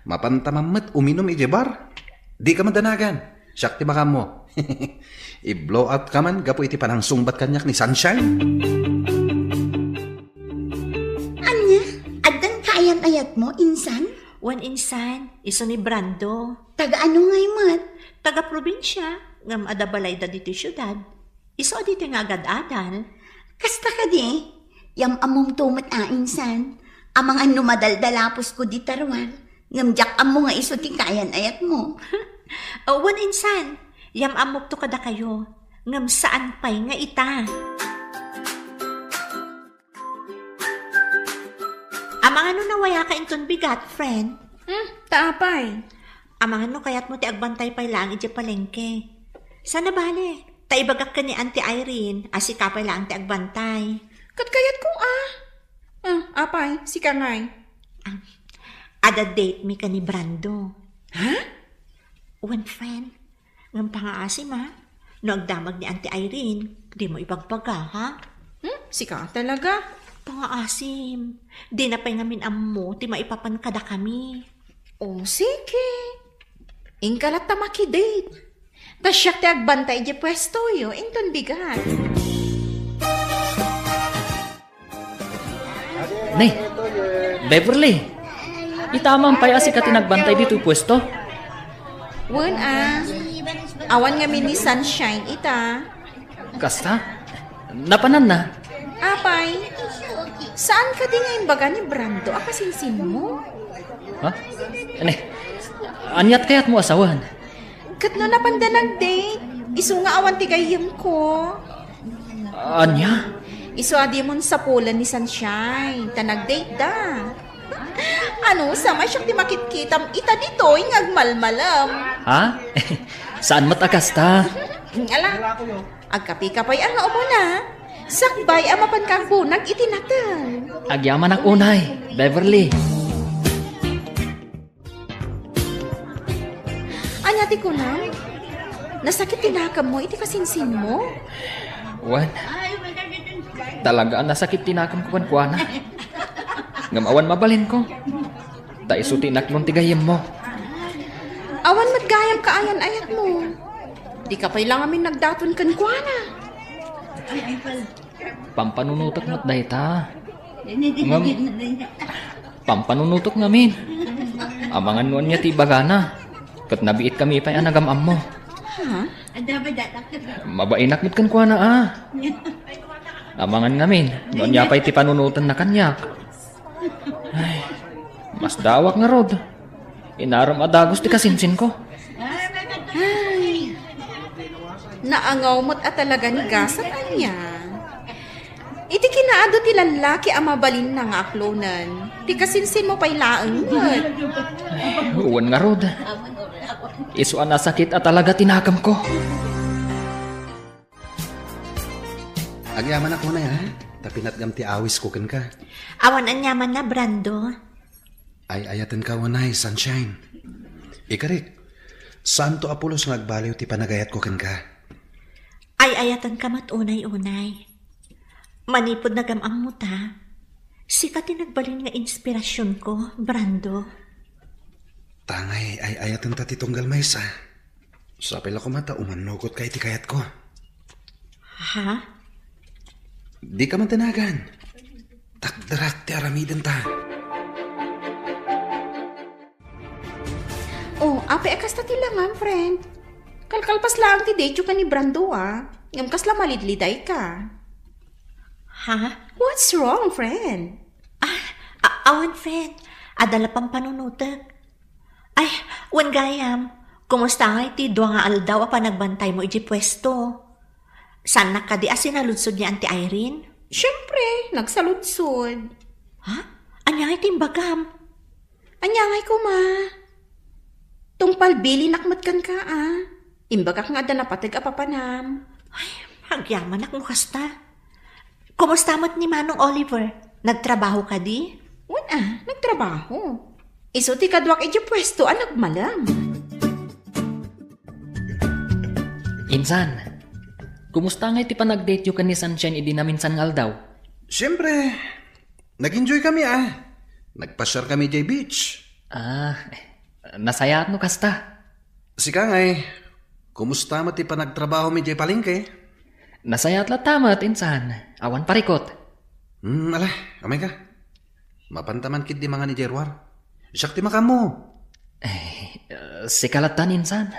Mapantamamat uminom ijebar. Di ka madanagan. Siyak ti bakam mo. I-blow out ka man, gapo iti panang sungbat kanyak ni Sunshine. Anya, adan kaayan ayat mo, insan? Wan insan, iso ni Brando. Taga ano ngay mat? Taga probinsya. Ngam adabalay da dito syudad. Iso dito nga agad-adal. Kasta ka di, yam among tumat insan. Amang ano madaldalapos ko di tarwar. Ngam jak amo nga iso ti kaayan ayat mo. Wan insan, yam amok to kada kayo. Ngam saan pay nga ita. Amang ano nawaya ka inton bigat, friend? Taapay. Amang ano kayat mo ti agbantay pay lang iti palengke. Sana bale, taibagak ka ni Auntie Irene, asikapay lang ti agbantay. Katkayat ko apay, si Kangay. Ada date mi ka ni Brando. Ha? One friend, ngam pangaasim ha? No agdamag ni Auntie Irene, di mo ibagbaga ha? Si ka talaga. Pangaasim, di na pa'y ngamin ammo, ti maipapan kada kami. O sige. Ingkalat ta makidate. Tasyak ti agbantay di pwesto yo, inton bigat. Nay, Beverly, itamang pay asi ka tinagbantay dito pwesto. Wen awan nga ni Sunshine ita. Kasta, napanan na. Apay, saan ka di nga imbaga ni Brando akasinsin mo? Ha? Anyat kayat mo asawan? Kat no napanda nag-date, iso nga awan ti gayem ko. Anya? Iso adi mon sa pulan ni Sunshine, ta nag-date da. Ano, sama siya ti makitkitam ita dito, ngagmalmalam. Ha? Saan matakasta? Ala, agkapi-kapay ang nga umuna. Sakbay ang mapankakbunag itinatan. Agyaman ak unay, Beverly. Anyati ko na, nasakit tinakam mo, iti kasinsin mo? Wan, talaga nasakit tinakam ko kuana. Ngamawan mabalin ko. Da iso tinaklon tigayem mo. Awan matgayam ka ayan-ayat mo. Di ka pa'y lang amin nagdaton kan kuana. Pampanunutok mo't dayta. Pampanunutok ngamin. Amangan nuan niya ti bagana. Kat nabiit kami pa'y anagamam mo. Ha? Mabainak mo't kan kuana Amangan ngamin. Nuan niya pa'y ti panunutan na kanyak. Ay, mas dawak nga rod. Inaram adagos ti kasinsin ko. Ay, naangaw mo't at talaga ni gasat anya. Iti kinaado ti lalaki ang mabalin na nga aklonan. Ti kasinsin mo pa'y laang mo't. Uwan nga rod. Isuan na sakit at talaga tinakam ko. Agyaman ako na ya. Tapinat gam ti awis ko kan ka. Awan anyaman na, Brando. Ay ayatan ka wanay, sunshine. Ikarik, saan to Apolos ngagbaliw ti panagayat ko kan ka? Ay ayatan ka mat unay-unay. Manipod na gamang muta. Sika tinagbalin nga inspirasyon ko, Brando. Tangay ay ayatan ta ti tunggal maysa. Sapil ako mata umanugot kay ti kayat ko. Ha? Di ka man tanagan. Takdarak ti aramidan ta. Oh, ape akas ta tilangan, friend. Kalkalpas lang ti Dejo ka ni Brando, ah. Ngam kas la malidliday ka. Ha? What's wrong, friend? Awan, friend. Adala pang panunutag. Ay, wan gayam. Kumusta nga iti doa nga aldaw a panagbantay mo iji pwesto? San nakadi asinaludsod ni Auntie Irene? Siyempre, nagsaludsod. Ha? Anya iti bagam? Anyangay ko, ma. Tungpal bili nakmat kan ka, ah. Imbagak nga da napatag apapanam. Ay, hagyaman mo kasta. Kumusta mo't ni Manong Oliver? Nagtrabaho ka di? Nagtrabaho. Iso ti kadwak iti pwesto, nagmalam. Insan, kumusta nga iti panag-date yu ka ni Sunshine idi namin san ngaldaw? Siyempre, nag-enjoy kami Nagpasyar kami jay beach. Nasaya no kasta. Sika ngay, kumusta mo ti panagtrabaho mi jay palengke? Nasaya at latamat, insan. Awan parikot. Ala, amay ka. Mapantaman kid di mga ni Jerwar. Siyak ti makam mo. Sikalatan, insan.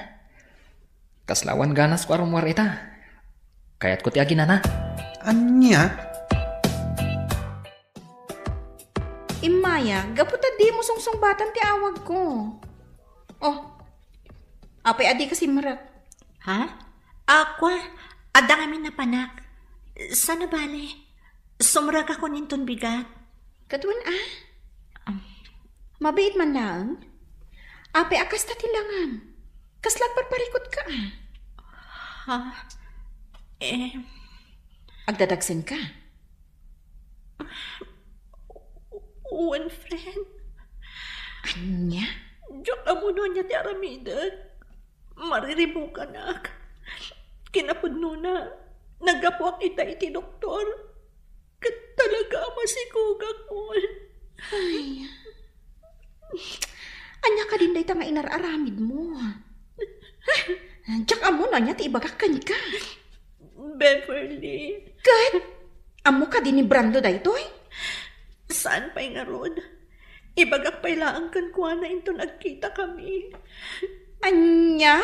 Kaslawan ganas ko arumwar ita. Kaya't ko ti aginana. Anya? Imaya, gaputa di mo sungsung-batan ti awag ko. Oh, apay adi kasi marak. Ha? Aqua, adang amin na panak. Sana bale? Sumrag ako ninton bigat. Katwan mabait man lang. Apay akas tatilangan. Kaslat parparikot ka Ha? Agdadagsan ka. One friend. Anya? Diyak amuno niya ti aramidag. Mariribukan ak. Kinapudno na. Nagapuak ita iti doktor. Kat talaga masikugak mo. Ay. Anya ka din day nga inararamid mo. Diyak amo na niya ti ibagakan ka. Beverly. Kahit amo ka din ni Brando daytoy? Saan pa'y nga rod? Ibagak pa'y laang kan kuha na ito nagkita kami. Anya?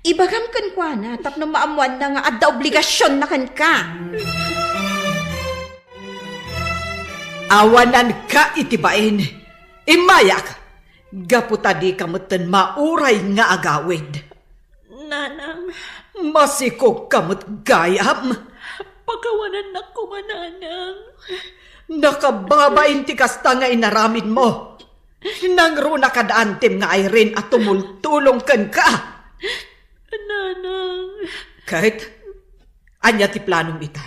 Ibagam kan kuha na tapno maamuan na nga adda obligasyon na kan ka. Awanan ka itibain. Imayak. Gaputa di kamutan mauray nga agawid. Nanang. Masikog kamut gayam. Pagkawanan na ko mananang. Nakababain ti kasta nga inaramid mo. Nangro na kadaantem nga Irene at tumultulong kan ka. Nanang. Kahit anya ti planong ita.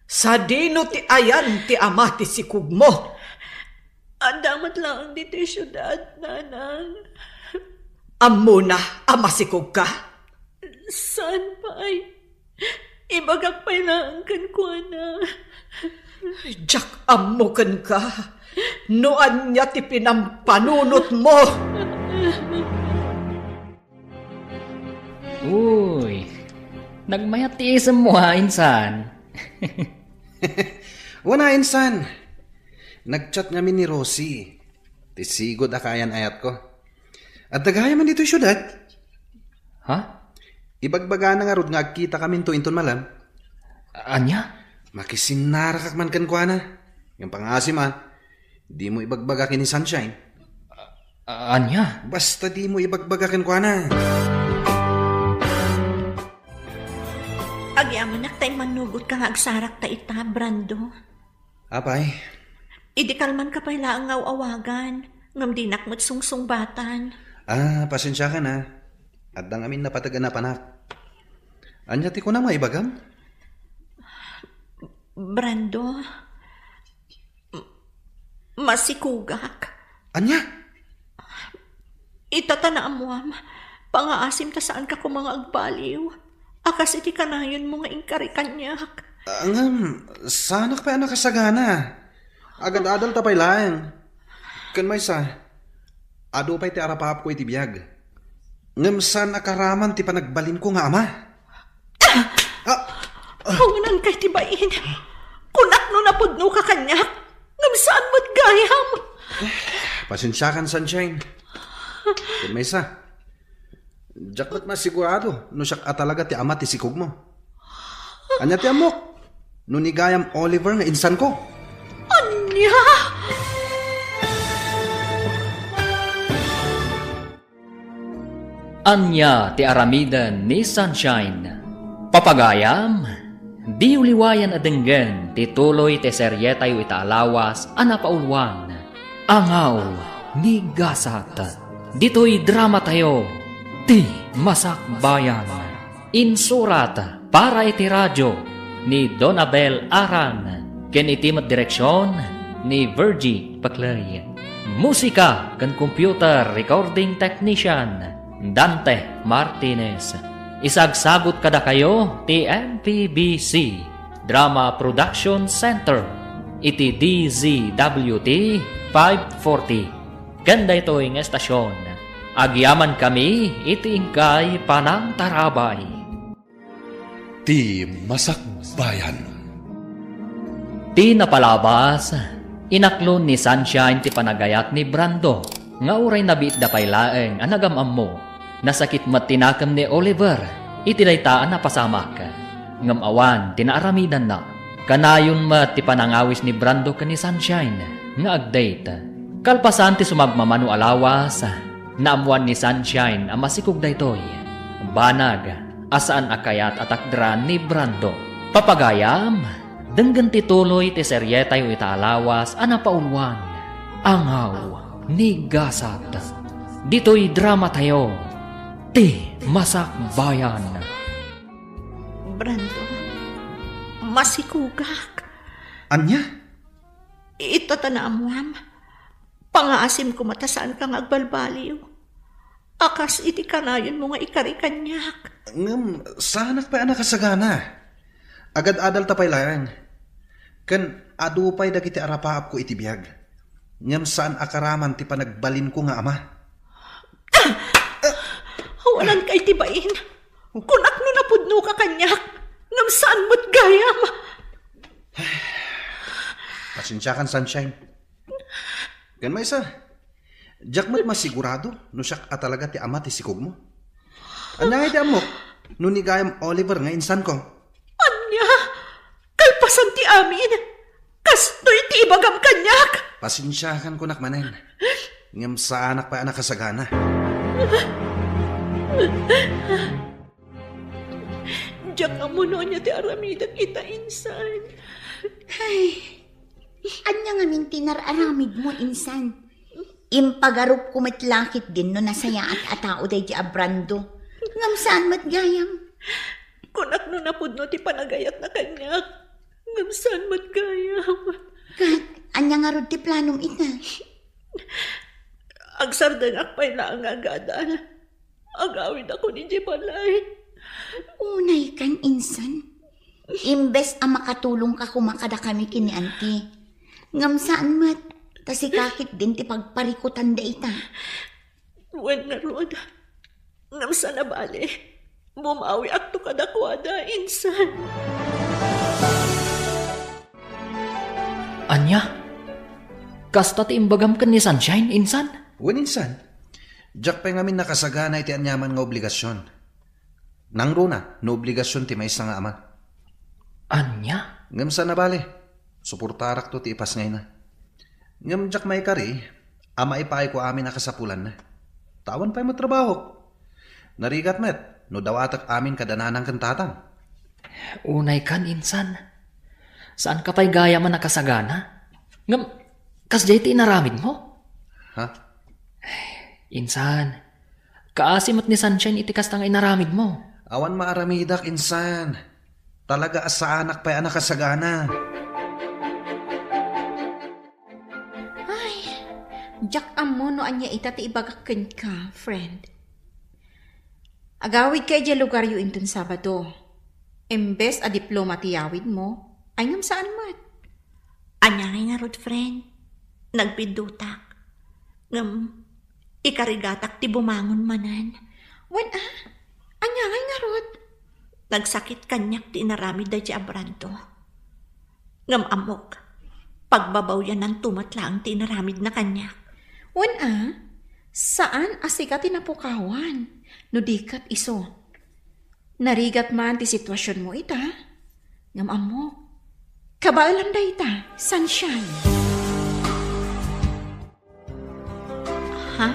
Sa dino ti ayan ti ama ti sikug mo. Damat lang dito yung syudad, nanang. Amo na amasikog ka? Saan pa ay? Ibagak pa'y lang kan kuha na. Jack, amo kan ka. Noan niya ti pinampanunot mo. Uy, nagmayat ti isam mo ha, insan. Wana, insan. Nagchat nga ni Rosie. Tisigod akayan ayat ko. At dagaya man dito yung syudad. Ha? Ibagbaga na nga rod nga agkita kami inton malam. Anya? Makisinarakak man kan kwa na. Yung pangasim di mo ibagbaga kin ni Sunshine. Anya? Basta di mo ibagbaga kan kwa na. Agyaman nak tayo manugot ka nga agsarak ta ita, Brando. Apay? Idikalman ka pa'y laang awagan. Ngam dinak mo't sungsung-batan. Pasensya ka na. At dang amin napatagan na panak. Anya ti ko na maibagam? Brando, masikugak. Anya? Itatanaan mo, pangaasim ta saan ka kung mga agbaliw. Akas iti kanayon mo nga ingkari kanyak. Sanak pa anak kasagana. Agad-adal tapay lang. Kan may sa, ado pa'y ti arapap ko iti biyag. Ngam saan akaraman ti panagbalin ko nga ama? Hunan kay tibain. Kunak no napudno ka kanyak. Ngam saan mo't gayam? Pasensyakan, Sunshine. Kan may sa, jak ba't masigurado no siya talaga ti ama ti sikog mo? Anya ti amok, no nigayam Oliver nga insan ko. Anya! Anya ti aramidan ni Sunshine. Papagayam, di uliwayan adenggen ti tuloy ti seryetayo itaalawas anapaulwan. Angaw ni Gasat. Dito'y drama tayo, ti Masakbayan. Insurat para iti radyo ni Donabel Aran. Ken itimat direksyon ni Virgie Paclay. Musika kan computer recording technician Dante Martinez. Isagsagot kada kayo ti MPBC Drama Production Center iti DZWT 540. Ganda ito yung estasyon. Agyaman kami iti ingkay panang tarabay. Ti Masakbayan. Ti napalabas, inaklon ni Sunshine ti panagayat ni Brando. Nga uray nabiit da paylaeng anagamam mo. Nasakit mat tinakam ni Oliver. Iti daytaan na pasamak. Ngam awan tinaaramidan na. Kanayon mat ti panangawis ni Brando ka ni Sunshine. Nga agdate. Kalpasan ti sumagmamano alawas. Naamuan ni Sunshine ang masikog daytoy. Banag, asaan akayat at akdran ni Brando. Papagayam, denggan ti tuloy ti seryetayo itaalawas anapaulwan. Angaw ni Gasat. Dito'y drama tayo, ti Masakbayan. Brando, masikugak. Anya? Itatanaan mo, pangaasim ko matasaan kang agbalbaliw. Akas iti kanayon mo nga ikari kanyak. Ngam, sanak pa anak kasagana. Agad-adal tapay lang. Kan adupay dagiti arapaap ko iti biyag. Ngam saan akaraman ti panagbalin ko nga ama. Walang kay tibain. Kunak no napudno ka kanyak. Ngam saan mo't gayam. Pasensyakan, Sunshine. Gan may isa. Diyak mo't masigurado no siya talaga ti ama ti sikog mo. Anya nga iti amok no nigayam Oliver nga insan ko. Anya? Kalpasan ti amin. Kasto iti ibagam kanyak. Pasensyakan ko nakmanen. Ngam sa anak pa anak kasagana. Diyak amuno niya ti aramidan ita insan. Ay, anya nga min tinararamid mo, insan. Impagarup kumitlakit din no nasaya at atao day di Brando. Ngam saan matgayam? Kunak no napudno ti panagayat na kanyak. Ngam saan matgayam? Kat, anya nga rod ti planom ita. Agsardan akpay na ang agadal. Agawid ako ni Jibalay. Unay kan, insan. Imbes ang makatulong ka kumakada kami kini auntie. Ngam saan mat, tasikakit din ti pagparikutan da ita. Wen nga rod, ngam sana bali, bumawi akto kadakwada, insan. Anya? Kasta ti imbagam kan ni Sunshine, insan? Wen insan, diyak pa ngamin nakasagana iti anyaman nga obligasyon. Nang runa, no obligasyon ti may isa nga ama. Anya? Ngam sana bali, suportarak to ti ipas ngay na. Ngam diyak may kari, ama ipay ko amin nakasapulan na. Tawan pa'y matrabaho. Narigat met, no dawatak amin kadananang kantatang. Unay kan, insan. Saan ka pa'y gaya man nakasagana? Ngam, kasjay ti inaramid mo? Ha? Insan, kaasimot ni Sunshine iti kasta nga inaramid mo. Awan maaramidak, insan. Talaga sa anak pa anak kasagana. Ay, jak amo no anya ita ti ibagaken ka, friend. Agawid kay di lugar yu intun Sabado. Embes a diploma ti yawid mo, ay ngam saan mat? Anya nga rod, friend. Nagpidutak. Ikarigatak ti bumangon manan. Wan anya nga rod? Nagsakit kanyak ti inaramid da di Abranto. Ngam amok. Pagbabaw yan ng tumatlang ti inaramid na kanyak. Wan saan asika tinapukawan? No dikat iso. Narigat man ti sitwasyon mo ita. Ngam amok. Kabaalam da ita, sunshine. Ha?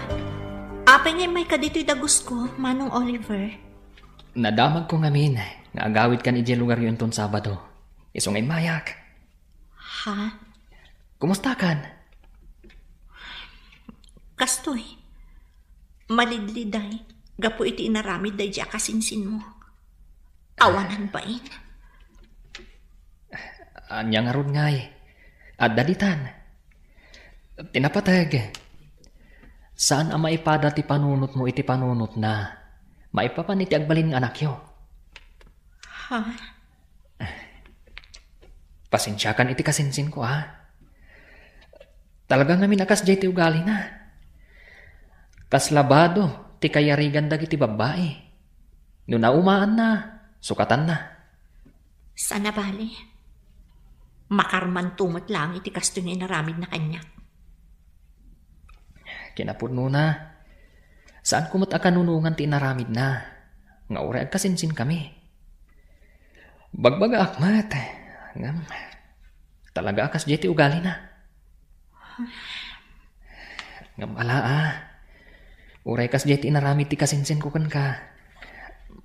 Apay ngay may kadito'y dagus ko, Manong Oliver. Nadamag ko ngamin nga agawid kan iti lugar yun ton Sabado. Iso ngay mayak. Ha? Kumusta kan? Kastoy. Malidliday. Gapo iti inaramid day di akasinsin mo. Awanan ba in? Anya nga ron ngay. At dalitan. Tinapatag. Saan ang maipada ti panunot mo iti panunot na maipapan iti agbalin nga anak yo? Ha? Pasensyakan iti kasinsin ko Talagang ngamin akas jay ti ugali na. Kaslabado ti kayarigan dagiti babae. No naumaan na, sukatan na. Sana bali. Makarman tumat lang iti kasto nga inaramid na kanya. Kinapudno na. Saan kumot akanunungan ti inaramid na? Nga ure agkasinsin kami. Bagbaga akmat. Ngam. Talaga akas jay ti ugali na. Ngam Uray kas jay ti inaramid ti kasinsin ko kan ka.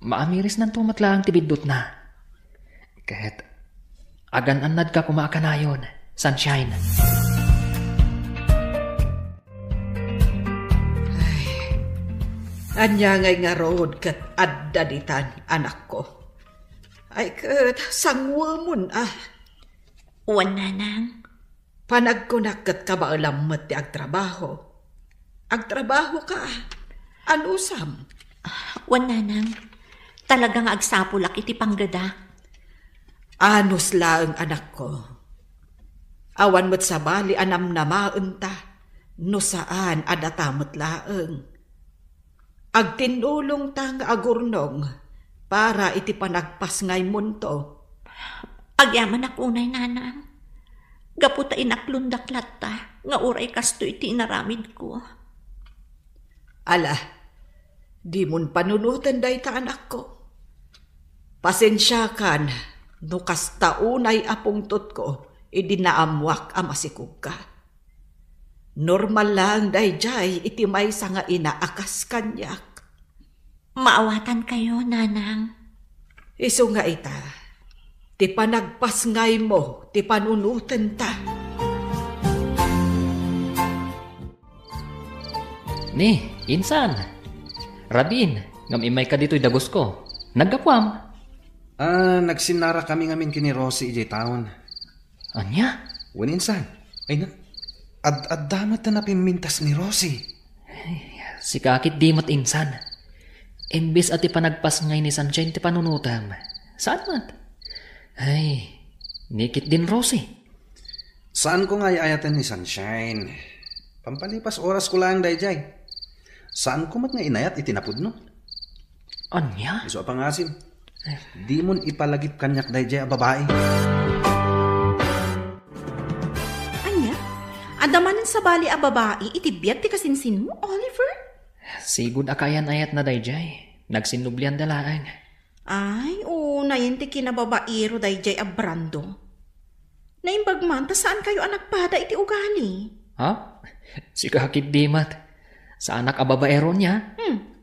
Maamiris nan tumat lang ti bidot na. Kahit agan-anad ka kumaakanayon, sunshine. Anya ngay nga road kat addaditan, anak ko. Ay kat sangwamon Uwan nanang. Panagkunak kat kabaalamot ti agtrabaho. Agtrabaho ka. Anusam? Uwan nanang. Talagang agsapulak iti panggada. Anus laeng anak ko. Awan mo't sa bali anam namaan ta. No saan adatamot laeng. Agtinulong tang agurnong para iti panagpas ngay munto. Agyaman akunay nanang. Gaputa inaklundaklat ta nga uray kasto iti inaramid ko. Ala, di mon panunutan day ta anak ko. Pasensya kan, no kastaunay apungtot ko, idinaamwak amasikog ka. Normal lang day jay iti may nga inaakas kanyak. Maawatan kayo, nanang. Iso nga ita, ti panagpas ngay mo, ti panunutan ta. Ni, insan. Rabin, ngam imay ka dito'y dagos ko. Nagkapwam. Nagsinara kami ngamin kini Rosie ijay taon. Anya? Waninsan. Ay na. Ad-damat na napimintas ni Rosie. Si kakit dimot insan. Imbis at ipanagpas ngay ni Sunshine ti panunutam. Saan mat? Ay, nikit din Rosie. Saan ko nga ayatan ni Sunshine? Pampalipas oras ko lang dayjay. Saan ko mat nga inayat itinapod no? Anya? Iso pangasim. Di mon ipalagip kanyak dayjay a babae. Anya? Adamanan sa bali a babae, itibiyat ti kasinsin mo, Oliver? Sigud akayan ayat na dayjay. Nagsinublian dalaang. Ay, nayin ti kinababairo dayjay a Brando. Naimbagman, ta saan kayo anak pada iti ugali? Ha? Si kakit dimat. Sa anak ababaero niya?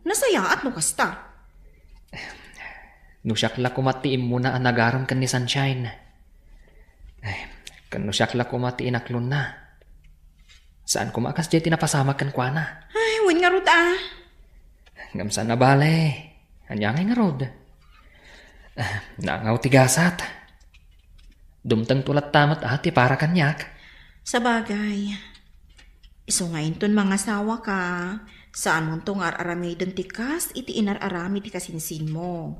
Nasaya at no kasta. Nusyakla kumatiim muna ang nagaram kan ni Sunshine. Kanusyakla kumati inaklon na. Saan kumakas jay tinapasama kan kwa na? Ay, win nga rod Ngam saan na bale. Anyangay nga rod. Nangaw tigasat. Dumtang tulat tamat ati para kanyak. Sa bagay, iso ngayon ton mga sawa ka, saan mo tong ar-aramidon tikas, iti inar-arami ti kasinsin mo.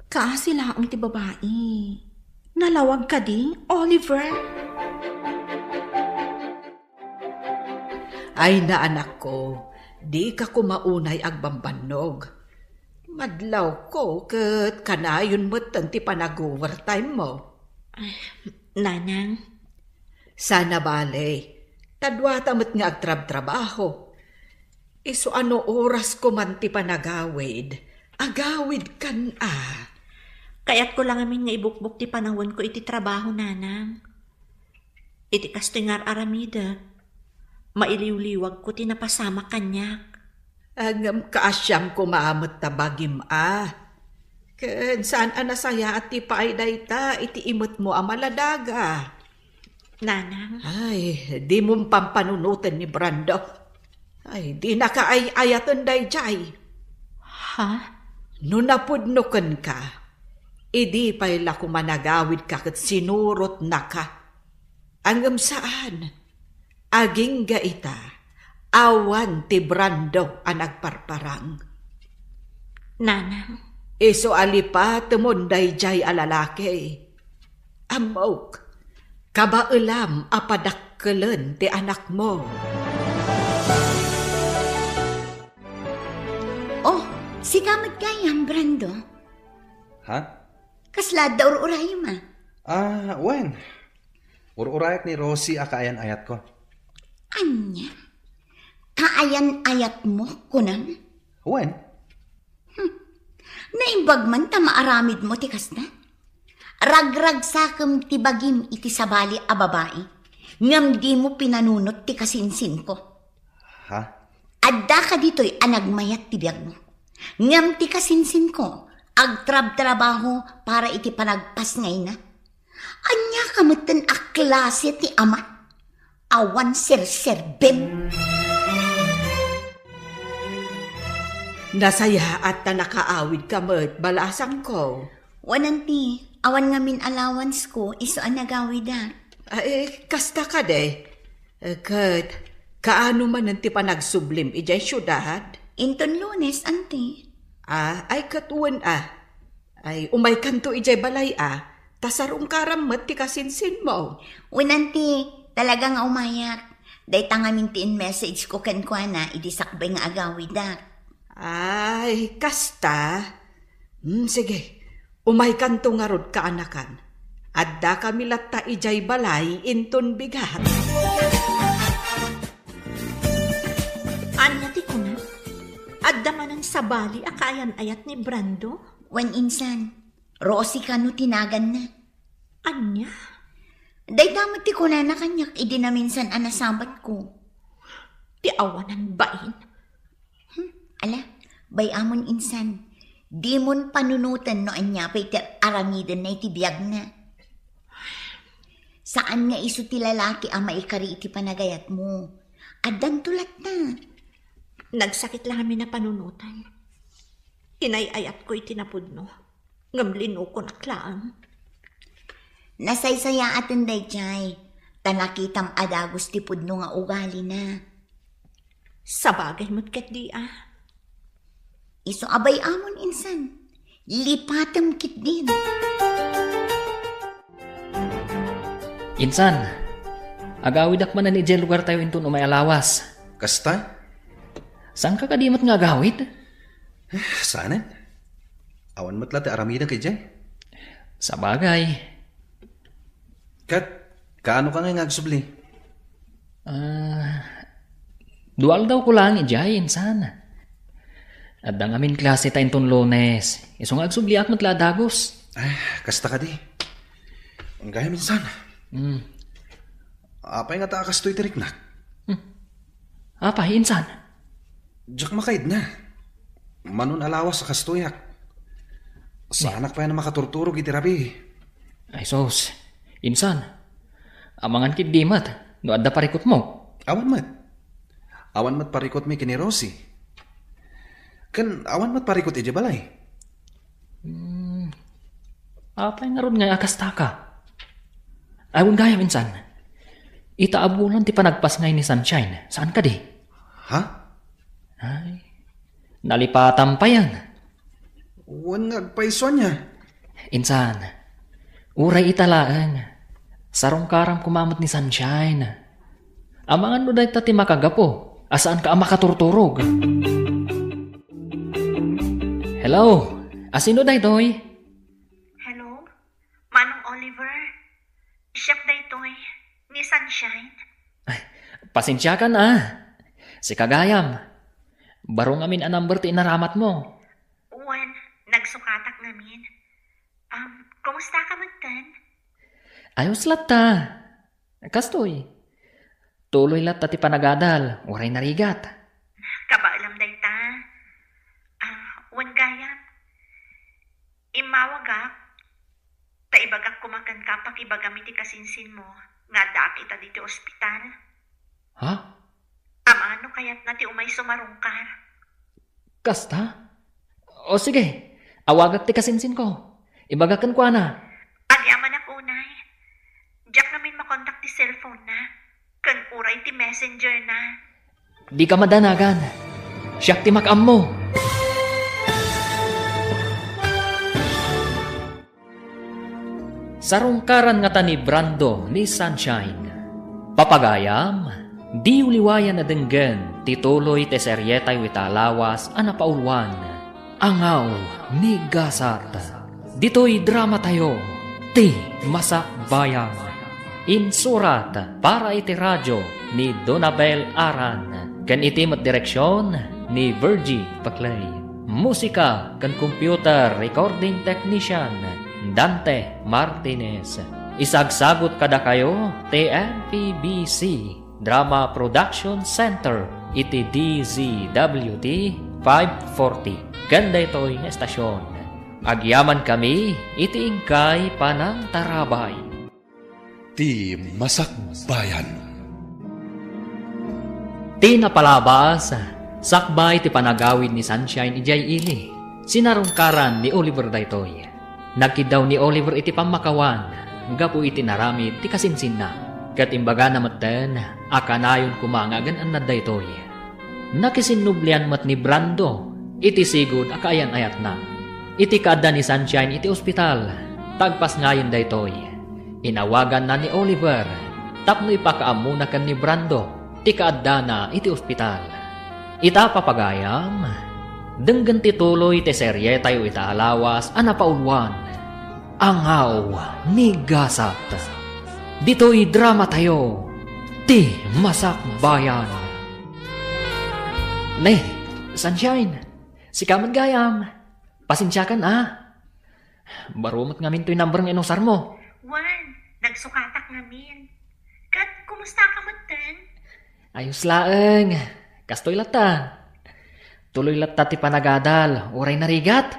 Kasi laang ti babae. Nalawag ka di, Oliver? Ay na anak ko, di ka kumaunay agbambanog. Madlaw ko kat kanayon mo't ti panag-overtime mo. Nanang, Sana bale, tadwata mo't nga agtrab-trabaho. Iso ano oras ko man ti panagawid, agawid kan kaya't ko lang amin nga ibukbuk ti panawon ko iti trabaho, nanang. Iti kastoy nga aramida. Mailiw-liwag ko tinapasama kanyak. Agam kaasyam ko maamot tabagim Ken saan anasaya at ti paayday ta, iti imot mo amaladaga. Nanang, Ay, di mong pampanunutan ni Brando. Ay, di nakaay-ayatan day jay. ha? No napudnukan ka, idi pa'y lako managawid ka kat sinurot na ka. Angam saan? Aging gaita, awan ti Brando ang nagparparang. Nanang, Iso alipa tumunday jay alalaki. Amok, kabailam apadakkelan ti anak mo. Oh, si kamat gayam, Brando. Ha? Kaslad da ur-uray ma. Wen. Ururayat ni Rosie akaayan ayat ko. Anya? Kaayan-ayat mo, kunan? Wen? Naimbag man ta maaramid mo tikas na. Ragrag sakam ti bagim iti sabali a babae. Ngam di mo pinanunot ti kasinsin ko. Ha? Adda ka dito'y anagmayat ti biyag mo. Ngam ti kasinsin ko, agtrab-trabaho para iti panagpas ngay na. Anya kamutan a klase ti ama. Awan ser-serbem. Nasaya at ta nakaawid ka mo't balasang ko. Wananti, awan nga min allowance ko, iso ang nagawid da. Ay, kasta ka de. Kat, kaano man nanti pa nagsublim ijay syudad? Inton Lunes, anti. Ay katuan Ay, umay kanto ijay balay tasarong karamot ti kasinsin mo. Wananti, talagang umayak. Day tangamintiin message ko kenkwana, idisakbay nga agawid da. Ay, kasta. Sige, umay kanto nga rod kaanakan. Adda kami latta ijay balay inton bigat. anya ti ko na? Adda manan sa bali akayan ayat ni Brando? Wen insan, Rosie ka no tinagan na. Anya? Day damat ti ko na kanyak, idi na minsan anasabat ko. Ti awanan bain? Ala, bay amon insan, di mon panunutan no anya pa iti aramidan na iti biyag na. Saan nga iso ti lalaki ang maikari iti panagayat mo? Addan tulat na. Nagsakit lang kami na panunutan. Inayayat ko itinapudno. Ngamlino ko naklaan. Nasaysaya atin day jay, tanakitam adagos ti pudno nga ugali na. Sa bagay mo't ket di Iso abay amon insan, lipatam kit din. Insan, agawid akman na ni Jel lugar tayo inton umay alawas. Kasta? Saan ka kadimot nga agawid? Saan? Awan matla ti aramida kay Jay. Sa bagay. Kat, kaano ka nga ngagsubli? Dual daw ko lang ijay, insan. At ang amin klase ta inton Lunes. Iso nga agsubli ak matla dagos. Kasta ka di. Ang gaya minsan. Apay nga taakas to'y tiriknak. Apay, insan? Diyak makaid na. Manon alawas sa kastoyak. Sa anak pa yan na makaturturog itirabi. Ay sos, insan. Amangan kit dimat, no adda parikot mo. Awan mat parikot mi kini Rosie. Kan awan mat parikot ija balay. Apay nga ron nga akasta ka. Ayon gaya minsan. Itaabulan ti panagpas ngay ni Sunshine. Saan ka di? Ha? Ay, nalipatan pa yan. Wan nagpaiso niya. Insan, uray italaan. Sarong karam kumamot ni Sunshine. Amangan no dahi ti makagapo. Asaan ka ang makaturturog? Hello? Asino dahi doy? Hello? Manong Oliver? Siya daytoy ni Sunshine? Ay, pasensya ka na. Si Kagayam. Barong amin ang number ti inaramat mo. Uwan, nagsukatak namin. Kumusta ka magtan? Ayos lata. Kastoy. Tuloy lata ti panagadal. Uray narigat. Kabaalam dayta. Uwan gayam. Imawagak. Taibagak kumakan ka pakibagami ti kasinsin mo. Nga daak ita dito ospital. Ha? Amano kaya't na ti umay sumarungkar. Kasta? O sige. Awagak ti kasinsin ko. Ibagakan ko na. Agyaman ako unay. Diyak namin makontak ti cellphone na. Kan uray ti messenger na. Di ka madanagan. Siyak ti makam mo. Sarungkaran nga ta ni Brando ni Sunshine. Papagayam, di uliwayan na denggen, tituloy te seryetay witalawas anapaulwan. Angaw ni Gasat. Dito'y drama tayo, ti Masakbayan. Insurat para iti radyo ni Donabel Aran. Kan itimat direksyon ni Virgie Paclay. Musika kan computer recording technician Dante Martinez. Isagsagot kada kayo TMPBC Drama Production Center iti DZWT 540. Ganda ito'y na estasyon. Agyaman kami iti ingkay panang tarabay. Ti Masakbayan. Ti napalabas, sakbay ti panagawid ni Sunshine ijay ili. Sinarungkaran ni Oliver daytoy. Nagkidaw ni Oliver iti pamakawan, gapu iti naramid ti kasinsin na. Kat imbaga na maten, akanayon kumangagan an daytoy. Nakisinublian mat ni Brando, iti sigud akayan ayat na. Iti kada ni Sunshine iti ospital, tagpas ngayon daytoy. Inawagan na ni Oliver, tapno ipakaamuna kan ni Brando, ti kaadda na iti ospital. Ita papagayam, denggan tituloy ti serye tayo italawas anapaulwan. Angaw ni Gasat. Dito'y drama tayo, ti Masakbayan. Ne, Sunshine, si Kaman Gayam, pasensya ka na. Barumot ngamin to'y number ng inusar mo. Juan, nagsukatak namin. Kat, kumusta ka magtan? Ayos laeng, kastoy lata. Tuloy lata ti panagadal, uray narigat.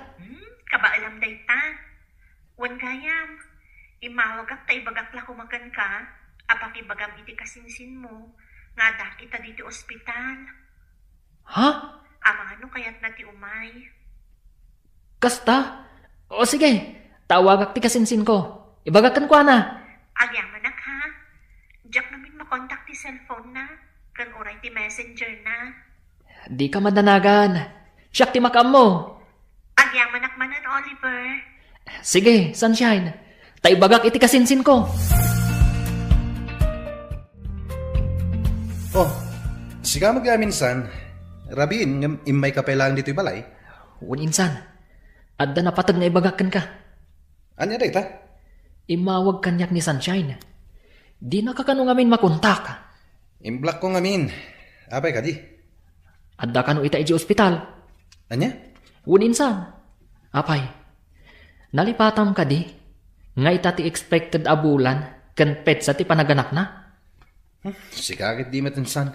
Kabaalam dayta. Wan gayam, imawagak ta ibagak la kumagan ka, apak ibagam iti kasinsin mo, nga dak ita diti ospital. Ha? Amano kayat na ti umay. Kasta? O sige, tawagak ti kasinsin ko. Ibagakan ko na. Agyaman ak ha. Diyak namin makontak ti cellphone na, kan uray ti messenger na. Di ka madanagan. Siyak ti makam mo. Agyaman ak manan, Oliver. Sige, Sunshine. Taibagak iti kasinsin ko. Oh, siga magaminsan. Rabin, imay kapelang dito'y balay. Uninsan, adda na patag nga ibagakan ka. Anya dayta? Imawag kanyak ni Sunshine. Di nakakano ngamin makontak. Imblock ko ngamin. Apay ka di? Adda kano ita iji ospital. Anya? Uninsan. Apay, nalipatam ka di? Nga ita ti expected abulan kan pet sa ti panaganak na? Sikagit di matinsan.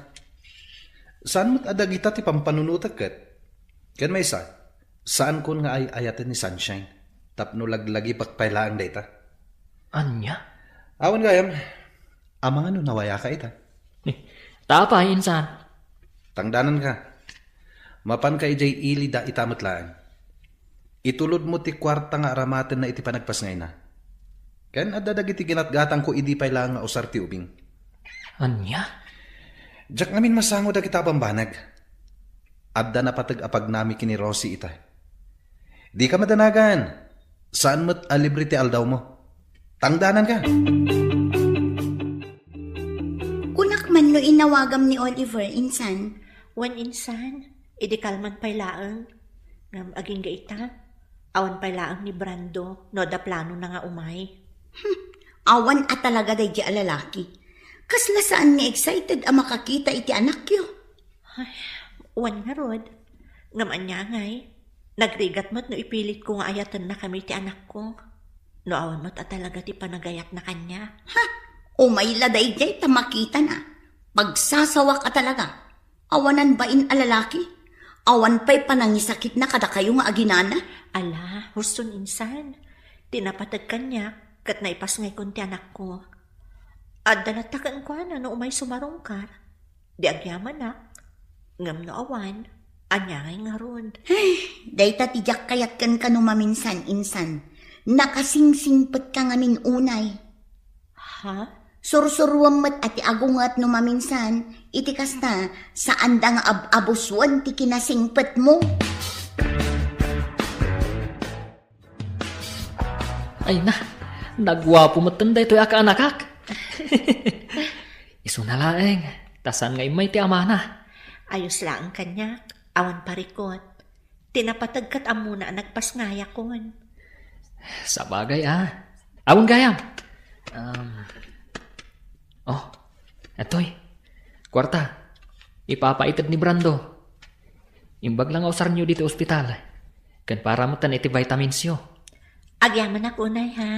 Saan mo't adag ita ti pampanunutag kat? Kan may isa, saan kun nga ay ayatan ni Sunshine? Tapno laglagi pakpailaan data. Anya? Awan gayam, amang ano nawaya ka ita? Tapay, insan. Tangdanan ka. Mapan ka ijay ili da itamatlaan. Itulod mo ti kwarta nga aramatan na iti panagpasngay na. Ken adadag iti ginatgatang ko idi pay lang nga usar ti ubing. Anya? Jak ngamin masango da kita bambanag. Adda na patag-apag nami kini Rosie ita. Di ka madanagan. Saan mo't alibre ti aldaw mo? Tangdanan ka. Kunak man no inawagam ni Oliver, insan. Wan insan, idi kalman pay laang. Ngam aging gaita, awan pay laang ni Brando, no da plano na nga umay. Awan at talaga day di alalaki. Kasla saan nga excited ang makakita iti anak yo? Ay, wan nga rod. Ngam anya ngay, nagrigat mo't no ipilit ko nga ayatan na kami ti anak ko. No awan mo't at talaga ti panagayat na kanya. Ha? Umayla day jay tamakita na. Pagsasawa ka talaga. Awanan ba in alalaki? Awan pa'y panangisakit na kada kayo nga aginana? Ala, huston insan. Tinapatag kanya, kat naipas ngay kunti anak ko. At dalatakan ko na no umay sumarungkar. Di agyaman na. Ngam no awan, anya ngay nga ron. Dayta tijak kayat kan ka maminsan, insan. Nakasingsingpet ka ngamin unay. Ha? Sursuruam mat ati agungat no maminsan, iti kasta saan da nga abuswan ti kinasingpet mo. Ay na, nagwapo mo tanda ito ka anakak. Iso na laeng, tasan nga imay ti amana. Ayos lang kanya, awan parikot. Tinapatagkat amuna nagpasngaya kon. Sa bagay Awan gayam. Etoy. Kwarta. Ipapaitad ni Brando. Imbag lang ausar niyo dito ospital. Kan para mo tan iti vitamins yo. Agyaman na kunay ha.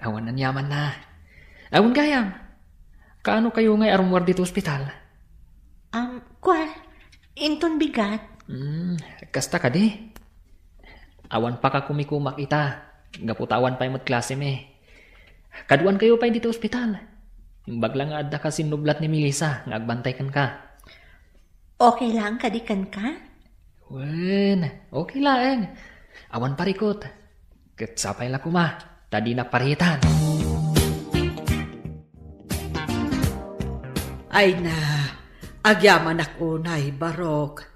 Awan nan yaman na. Awan gayam. Kaano kayo ngay arumwar dito ospital? Inton bigat. Kasta ka di. Awan pa ka kumikumak ita. Gaputawan pa'y magklase me. Kaduan kayo pa'y dito ospital. Imbag lang adda ka sinublat ni Melissa. Ngagbantay kan ka. Okay lang kadikan ka? Wen, okay lang. Awan parikot. Katsapay la kuma. Tadi na paritan. Ay na, agyaman ako nay barok.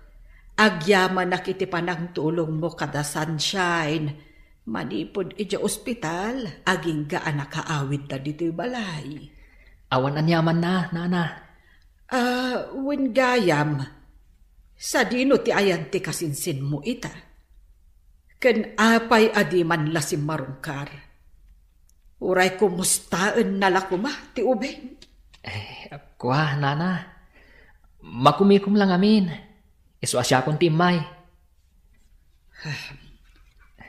Agyaman na kiti panang tulong mo kada sunshine. Manipod ija ospital, aging gaan nakaawid na dito'y balay. Awan anyaman na, nana. Wen gayam, sa dino ti ayan ti kasinsin mo ita. Ken apay adi man lasim marungkar. Uray kumustaan nalakuma ti ubeng. Kuha, nana. Makumikum lang amin. Iso asya kong timay.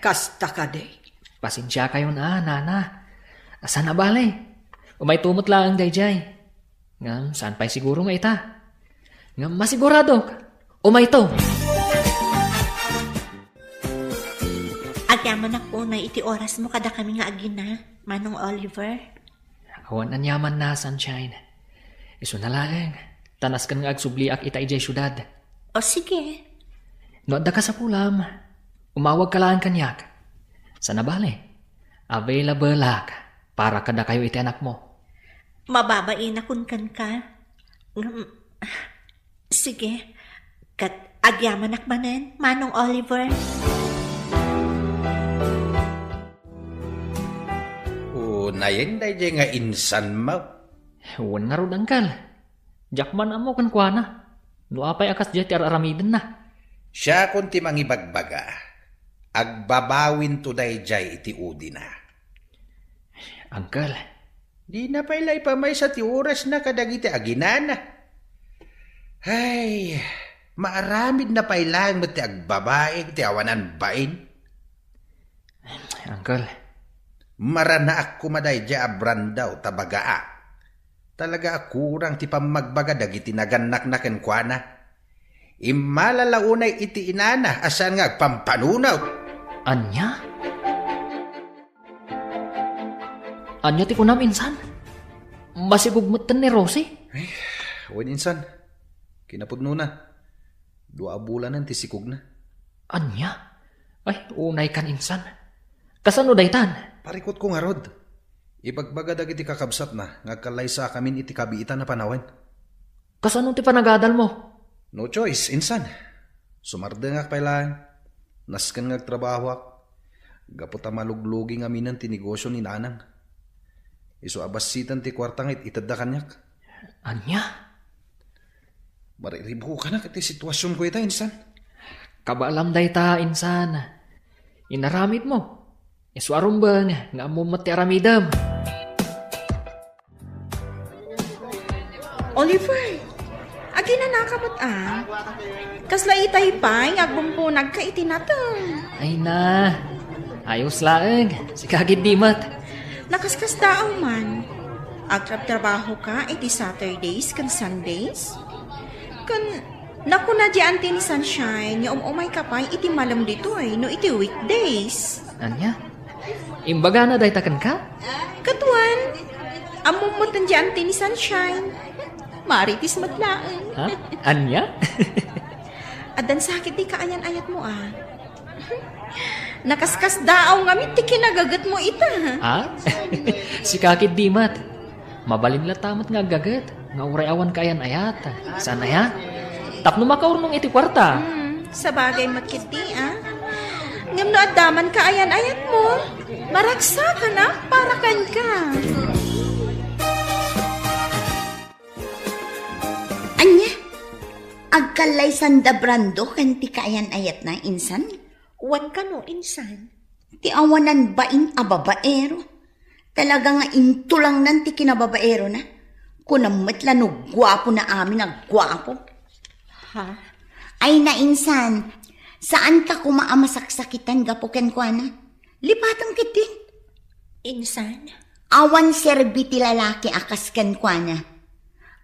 Kasta ka de. Pasensya kayo na, nana. Asa na bale? Umay tumot lang ang dayjay. Ngam, saan pa'y siguro nga ita? Ngam, masigurado. Umay to. Agyaman ako na iti oras mo kada kami nga agina, Manong Oliver. Awan anyaman na, sunshine. Iso na lang. Tanas kan nga agsubliak ita ijay syudad. O sige. No, adda ka sa pulam. Umawag ka lang kanyak. Sana bale? Available lak para kada kayo iti anak mo. Mababain akon kan ka. Sige. Kat agyaman akmanen, Manong Oliver. Nayen day nga insan mo. Huwag nga ron angkal. Jakman amo kan kwa na. No apay akas dyan ti aramiden na. Siya kung ti mangibagbaga. Agbabawin to day jay iti udi na. Angkal. Di na pailay pa may sa ti oras na kadagiti aginana. Ay, maaramid na pailang mo ti agbabae ti awanan bain. Angkal. Maranaak kumaday di abran daw tabagaa. Talaga akurang ti pamagbaga dagiti naganak na kenkwana. Imalalaunay iti inana asan nga pampanunaw. Anya? Anya ti kunam insan? Masigugmutan ni Rosie? Wen insan. Kinapudno na. 2 bulanan ti sikog na. Anya? Ay, unay kan insan. Kasano daytan? Parikot ko nga rod. Ibagbaga iti kakabsat na, ngagkalaysa kamin iti kabiitan na panawan. Kasano ti panagadal mo? No choice, insan. Sumardengak pailan. Nasken ngagtrabaho ak. Gaputa maluglugi nga minan ti negosyo ni nanang. Iso abasitan ti kwartangit itadda kanyak. Anya? Mariribo ka na kati sitwasyon ko ita, insan. Kabalam dayta, insan. Inaramid mo. Iso arumbang nga mumat ti aramidam. Oliver, agi na nakamot Kasla itay pa, agbumpunag ka itinatang. Ay na. Ayos laeng. Si kagid dimat. Nakaskas daaw man. Agtrab-trabaho ka iti Saturdays kan Sundays? Kan naku na diyan ni Sunshine, yung umay ka pa iti malam dito no iti weekdays. Anya? Imbaga na daytakan ka? Katuan, amumutan diyan ni Sunshine. Maritis matlaan. Ha? Anya? Adan sakit di kaayan-ayat mo Nakaskas daaw nga ti kinagagat mo ita. Si kakid dimat. Mabalin la tamat nga gagat. Nga uray awan kayan ayat. Sana ya? Tapno makaurnong iti kwarta. Sa bagay makiti Ngam no adaman ka ayan-ayat mo. Maraksa ka na para kan ka. Anya? Agkalay sanda brando kan ti kaayan-ayat na insan? Wan ka no, insan. Ti awanan baing ababaero. Talaga nga intulang nan ti kinababaero na. Kunamat lang no gwapo na amin ang gwapo. Ha? Ay na insan, saan ka kumaamasak-sakitan gapuken ko na? Lipatang kitin. Insan? Awan serbi ti lalaki akasken ko na.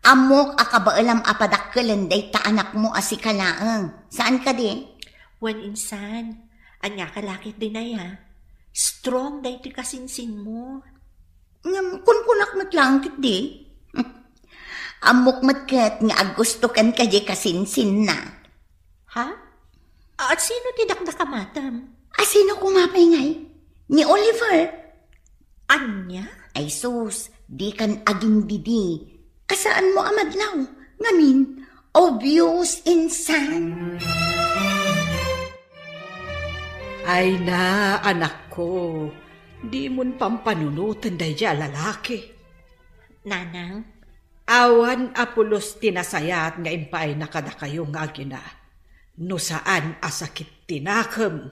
Amok akabaalam apadakkelan day ta anak mo asikalaang. Saan ka di? Wan insan. Anya ka lakit din na Strong day ti kasinsin mo. Kunkunak matlangkit di. Amok matkat nga agusto kan kaje kasinsin na. Ha? At sino ti dakdakamatam? Sino kumapay ngay? Ni Oliver. Anya? Ay sus, di kan aging didi. Asaan mo amadlaw? Ngamin, obvious insan. Ay na, anak ko. Di mon pampanunutan dayja lalaki. Nanang? Awan apulos tinasayat nga impay nakada kayo nga agina. No saan asakit tinakam.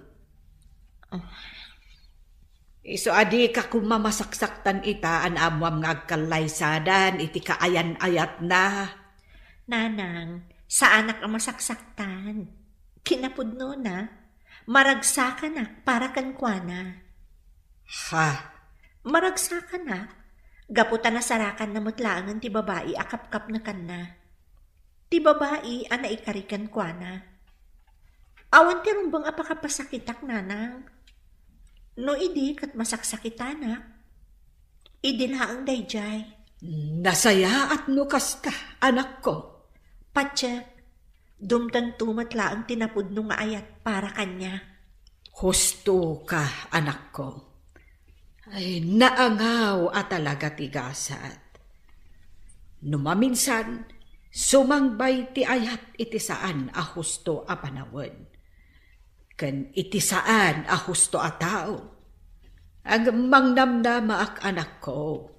Iso adi ka kumamasaksakan ita an amwam nga agkalaysadan iti kaayan-ayat na. Nanang, sa anak ang masaksaktan. Kinapudno na. Maragsa ka na para kan kuana. Ha? Maragsa ka na. Gaputa na sarakan na mutlaangan ti babae akap-kap na kan na. Ti babae ana ikarikan kuana. Awan ti rumbang apakapasakitak nanang. No idi kat masaksakitanak. Idi laang dayjay. Nasaya at nukas ka, anak ko. Patsyek. Dumdan tumatla ang tinapudno nga ayat para kanya. Husto ka, anak ko. Ay, naangaw at talaga tigasat. Numaminsan, sumangbay ti ayat iti saan a husto a panawan. Kan iti saan a husto a tao. Ang mangnamnama ak anak ko,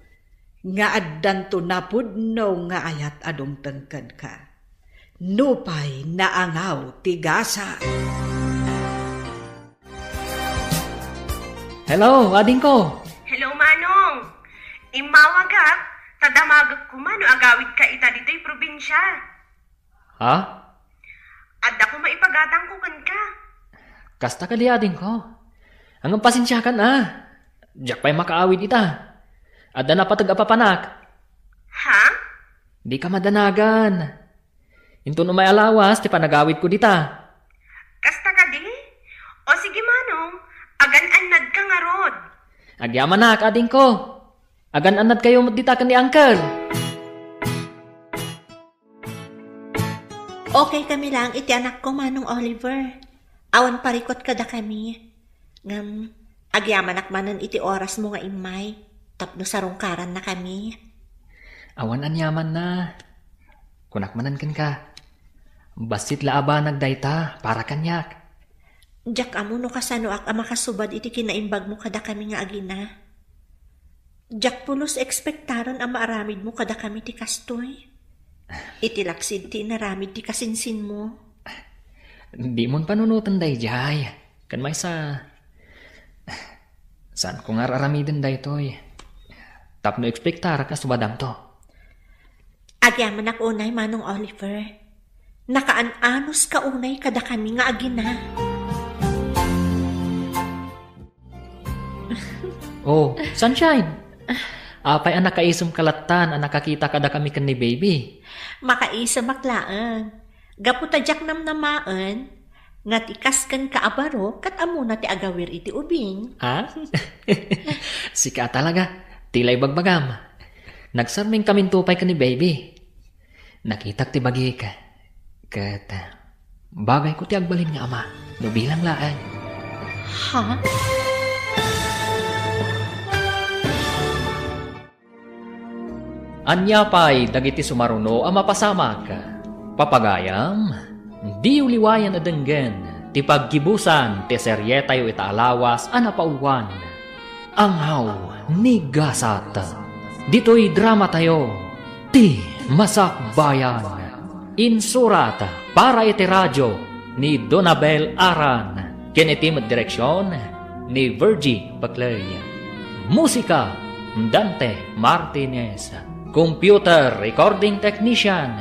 nga addan to napudno nga ayat adumtengken ka. Nupay naangaw tigasa. Hello, ading ko. Hello, Manong. Imawag ka, tadamagag ko man, agawid ka ita dito'y probinsya. Ha? Adda ko maipagatang ko kan ka. Kasta ka di ading ko. Ang pasensya kan Diyak pa'y makaawid ita. Adda na patag-apapanak. Ha? Di ka madanagan. Into no may alawas, ti panagawid ko dita. Kasta ka di? O sige Manong, agan-anad ka nga rod. Agyaman na, ading ko. Agan-anad kayo dita kan ni Uncle. Okay kami lang iti anak ko, Manong Oliver. Awan parikot kada kami. Ngam, agyaman akmanan iti oras mo nga imay. Tapno sarungkaran na kami. Awan anyaman na. Kunakmanan kan ka. Basit laaba nagdayta para kanyak. Diyak amo no kasano ak makasubad iti kinaimbag mo kada kami nga agina. Diyak pulos ekspektaran ang maaramid mo kada kami ti kastoy. Iti laksid ti naramid ti kasinsin mo. Di mon panunutan day jay. Kan may sa... Saan ko nga raramidin day toy? Tapno ekspektara ka subadam to. Agyaman ak unay Manong Oliver. Nakaanos ka unay kada kami nga agina. Oh, Sunshine. Apay ang nakaisom kalatan ang nakakita kada kami kan ni baby. Makaisa maklaan. Gaputa jak namnamaan. Nga tikas kan kaabaro kat amo na ti agawir iti ubing. Ha? Sika talaga. Tilay bagbagam. Nagsarming kaming tupay ka ni baby. Nakitak ti bagi ka. Kat bagay ko ti agbalin nga ama. No bilang laan. Ha? Anya pa'y dagiti sumaruno ang mapasamak. Papagayam, di uliwayan adenggen, ti paggibusan, ti serye tayo itaalawas, anapaulwan. Anghaw, ni gasat. Dito'y drama tayo, ti masakbayan. Insurat para iti radyo ni Donabel Aran. Kinetim at direksyon ni Virgie Baclay. Musika, Dante Martinez. Computer Recording Technician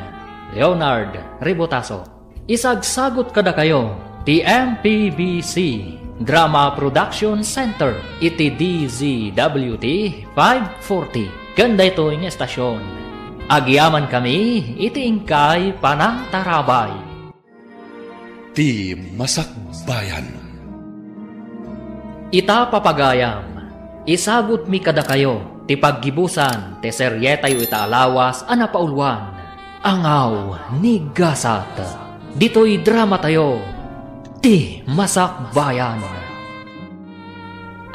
Leonard Ribotaso. Isagsagot kada kayo ti MPBC Drama Production Center iti DZWT 540. Ganda ito yung estasyon. Agyaman kami iti ingkay panangtarabay. Ti Masakbayan. Ita papagayam. Isagot mi kada kayo. Ti paggibusan, ti serye tayo itaalawas, anapaulwan. Angaw, ni gasat. Dito'y drama tayo, ti masakbayan.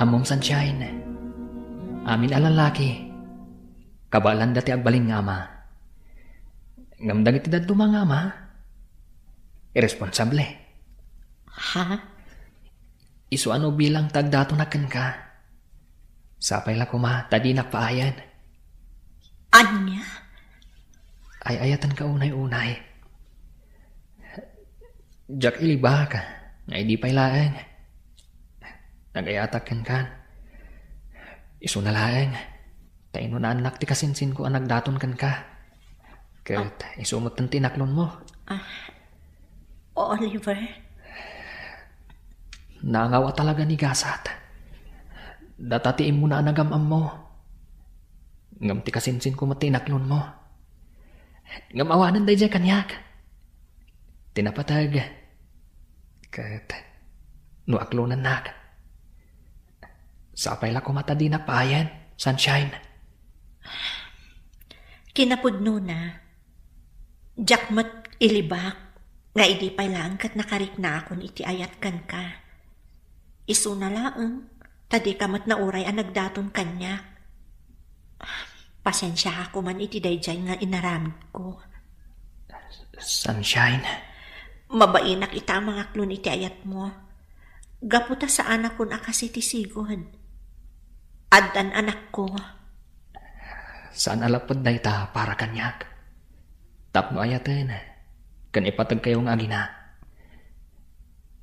Among Sunshine, amin alalaki, kabalan dati agbalin nga ama. Ngamdag iti dadto mga ama, irresponsable. Ha? Isu ano bilang tagdato na ka? Sapay la kuma, tadi nakpaayan. Anya? Ay ayatan ka unay-unay. Jack iliba ka, nga di pailaan. Nagayatak kan. Isu na laeng. Taino na anak ti kasinsin ko ang nagdaton kan ka. Kat isu mo tintinaklon mo. Oliver? Nangawa talaga ni gasat. Datatiin mo na anagamam mo. Ngam ti kasinsin ko matinaklon mo. Ngam awanan day dyan kanyak. Tinapatag. Kat nuaklonan nak. Sapay la kumata di napayan, Sunshine. Kinapudno na. Jakmat ilibak. Nga idi pay lang kat nakarik na akon iti ayat kan ka. Isu na laeng. Tadi kamat na uray ang nagdaton kanya. Pasensya ako man iti dayjay nga inaramid ko. Sunshine. Mabainak ita ang mga klon iti ayat mo. Gaputa sa anak kon akas iti sigod. Adan anak ko. Saan alapod na ita para kanyak? Tapno ayaten. Kan ipatag kayong agina.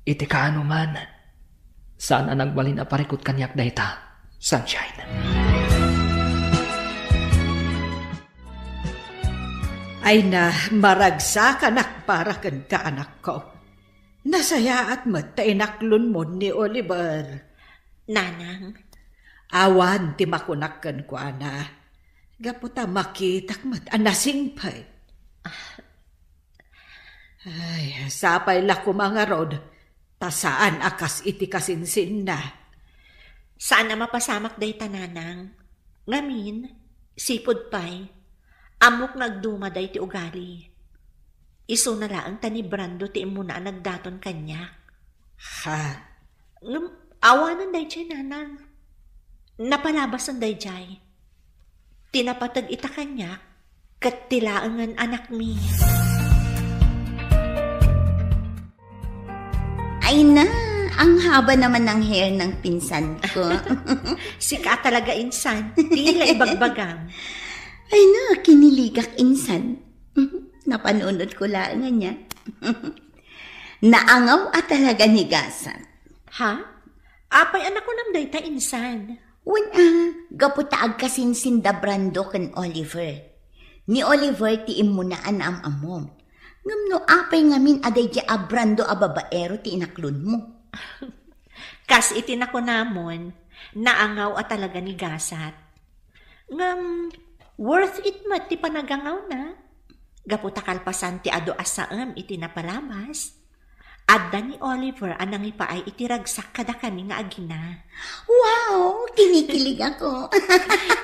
Iti kaano man. Saan ang nagbalin aparikot kanyak dayta, Sunshine? Ay na, maragsa kanak para kan ka anak ko. Nasaya at mataynaklon mo ni Oliver. Nanang? Awan ti makunakan ko, ana. Gaputa makitak mat anasing pay. Ay, sapay la ko mga rod. Tasaan akas iti kasinsin na. Saan na mapasamak day tananang? Ngamin, sipod pay, amok nagduma day ti ugali. Isu na laang tani Brando ti imuna nagdaton kanyak. Ha? Awanan day jay, nanang. Napalabas ang day jay. Tinapatag ita kanya, kat tilaangan anak mi. Ay na, ang haba naman ng hair ng pinsan ko. Sika talaga insan, tila ibagbagang. Ay na, kiniligak insan. Napanunod ko lang niya. Naangaw at talaga ni Gasat. Ha? Apay anak ko nam day ta insan. Gaputaag kasin sinda Brando ken Oliver. Ni Oliver tiim mo na amom. Ngam no apay ngamin aday di Brando a babaero ti inaklon mo. Kas itin ako namon, naangaw at talaga ni Gasat. Ngam, worth it mat ti panagangaw na. Gaputa kalpasan ti ado asaam iti napalabas. Adda ni Oliver anang ipaay itiragsak kada kami nga agina. Wow! Kinikilig ako.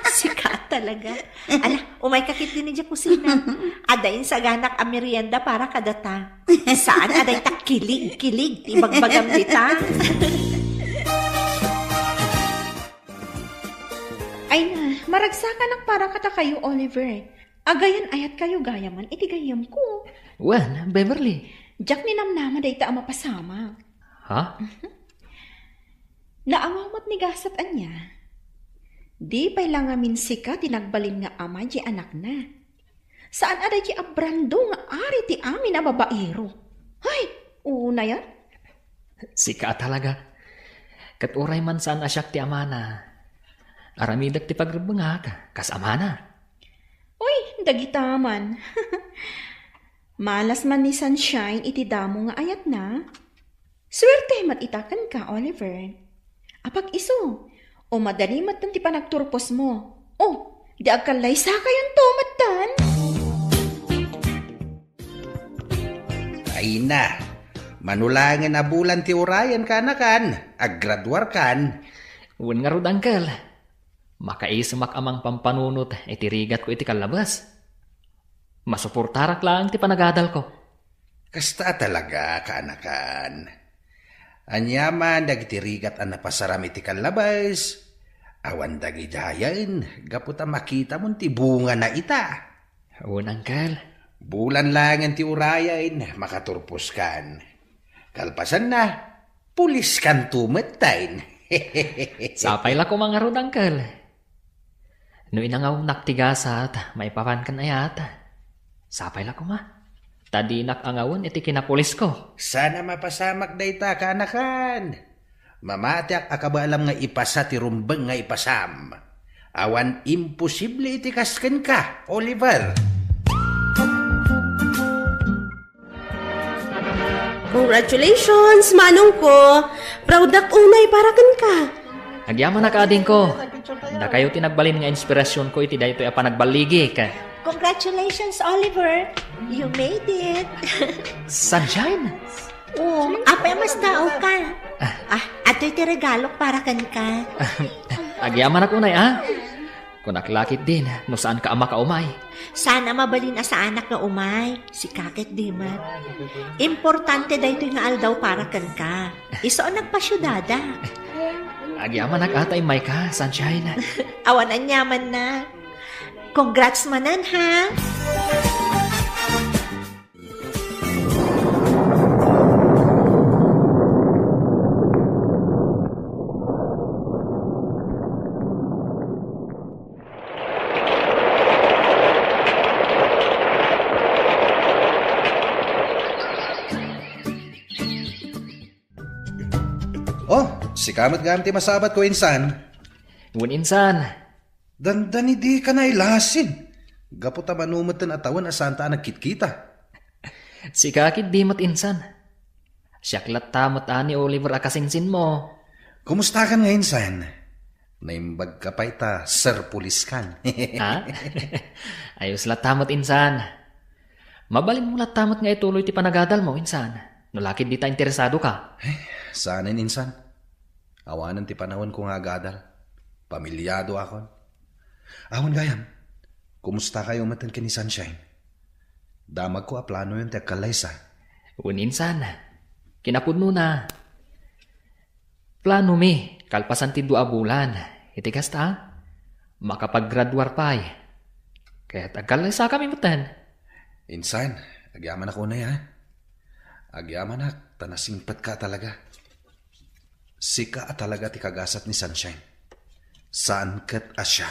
Sikat talaga. Ala, umay kakit din niya kusina. Adain sa ganak a merienda para kadata. Saan aday tak kilig, tibagbagam dita. Ay na, maragsakan ang para kata kayo, Oliver. Agayan ayat kayo gayaman, itigayam ko. Wan, Beverly. Jack ni namnama day ta mapasama. Ha? Naangamat ni Gasat anya. Di pay lang amin sika tinagbalin nga ama di anak na. Saan aday di Brando nga ari ti amin a babaero? Hay, una yan? Sika talaga. Kat uray man saan asyak ti amana. Aramidak ti pagrabangag, kas amana. Uy, dagitaman. Malas man ni Sunshine iti damo nga ayat na. Swerte mat itakan ka, Oliver. Apag iso, o madali mat ti panagturpos mo. O, di agkalay sa kayon to, matan. Ay na, manulangan na bulan ti urayan ka na kan, aggraduar kan. Uwan nga rod, Uncle. Makaisumak amang pampanunot, itirigat ko iti kalabas. Masuportarak lang ti panagadal ko. Kasta talaga, kaanakan. Anyaman, dagitirigat ang napasaram iti kalabas. Awan dagidayan, gaputa makita mo ti bunga na ita. Uwan, Uncle. Bulan lang ti urayan, makaturpos kan. Kalpasan na, pulis kan tumetain. Sapay la ko mga rod, Uncle. No inangaw naktigasat, may papan kan ayata. Sapay la ko ma. Tadinak angawan iti kinapulis ko. Sana mapasamak dayta kaanakan. Mamatiak akabalam nga ipasa ti rumbeng nga ipasam. Awan imposible iti kasken ka, Oliver. Congratulations, manong ko. Proud ak unay para ka. Agyaman na ka ading ko. Da kayo tinagbalin nga inspirasyon ko iti daytoy a panagbaligi ka. Congratulations, Oliver. You made it. Sunshine? Oo, apay mas tao ka. Ato'y ti regalo para kan ka. Agyaman ako na Kung naklakit din, no saan ka ama ka umay. Sana mabalin sa anak nga umay. Si kakit di man. Importante da ito nga aldaw para kan ka. Iso nagpasyudada. Agyaman atay may ka, Sunshine. Awan ang yaman na. Congrats manan, ha? Oh, si kamat gamti masabat ko insan. Uwan insan. Dandan di ka na ilasin. Gaputa manumatan atawan asanta nagkitkita. Si kakit di mat insan. Siyaklat tamot ani Oliver akasinsin mo. Kumusta ka nga insan? Naimbag ka pa ita, Sir Pulis kan. Ha? Ayos latamot insan. Mabalin mo latamot nga ituloy ti panagadal mo insan. Nulakid di ta interesado ka. Saanin insan? Awanan ti panahon ko nga gadal. Pamilyado akon. Awan gayam, kumusta kayo matan ka ni Sunshine? Damag ko a plano yung tagkalaysa. Unin sana. Kinapudno na. Plano mi, kalpasan ti 2 bulan. Iti kasta, makapag-graduar pa eh. Kaya tagal sa kami mutan. Insan, agyaman ako na ya. Agyaman na, tanasingpat ka talaga. Sika at talaga ti kagasat ni Sunshine. Saan kat asya?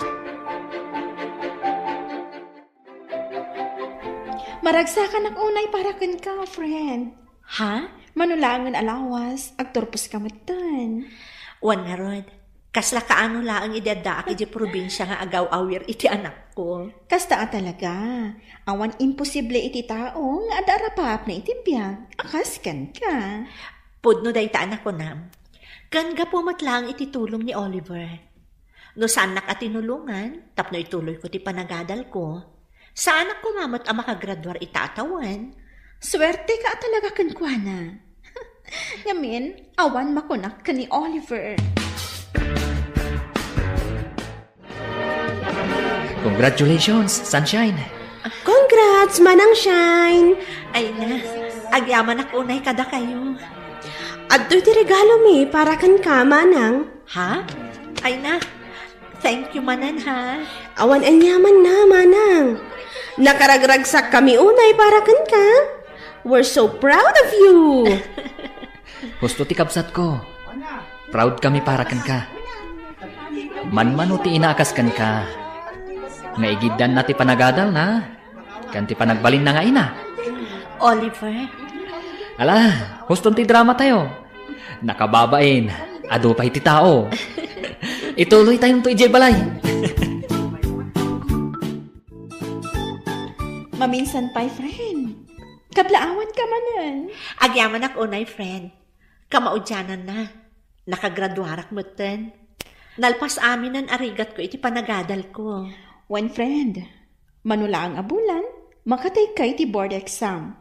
Maragsakan ak unay para kan ka, friend. Ha? Manulangan alawas, agturpos kamutan. Wan nga rod. Kasla kaano laang idada aki di probinsya nga agaw-awir iti anak ko. Kasta talaga. Awan imposible iti tao nga adarapap na iti biyag. Akaskan ka. Pudno day ta anak ko nam. Kan gapumat lang iti tulong ni Oliver. No saan nak atinulungan, tapno ituloy ko ti panagadal ko. Saan ak kumamot ang makagraduar itatawan? Swerte ka talaga kan kuana. Ngamin, awan makunak ka ni Oliver. Congratulations, Sunshine. Congrats, Manang Shine! Ay na, agyaman ako unay kada kayo. At do'y regalo mi para kan ka, Manang. Ha? Ay na, thank you manan ha. Awan anyaman na, Manang. Nakaragragsak kami unay para kan ka. We're so proud of you. Gusto ti kabsat ko. Proud kami para kan ka. Manmano ti inakas kan ka. Nga igidan na ti panagadal na. Kan ti panagbalin na nga ina. Oliver. Ala, gusto ti drama tayo. Nakababain. Ado pa iti tao. Ituloy tayong to ijay balay. Maminsan pa'y friend. Kablaawan ka manan. Agyaman ak unay friend. Kamaudyanan na. Nakagraduarak mutan. Nalpas amin ang arigat ko iti panagadal ko. One friend, manulaang abulan, makatay kay ti board exam.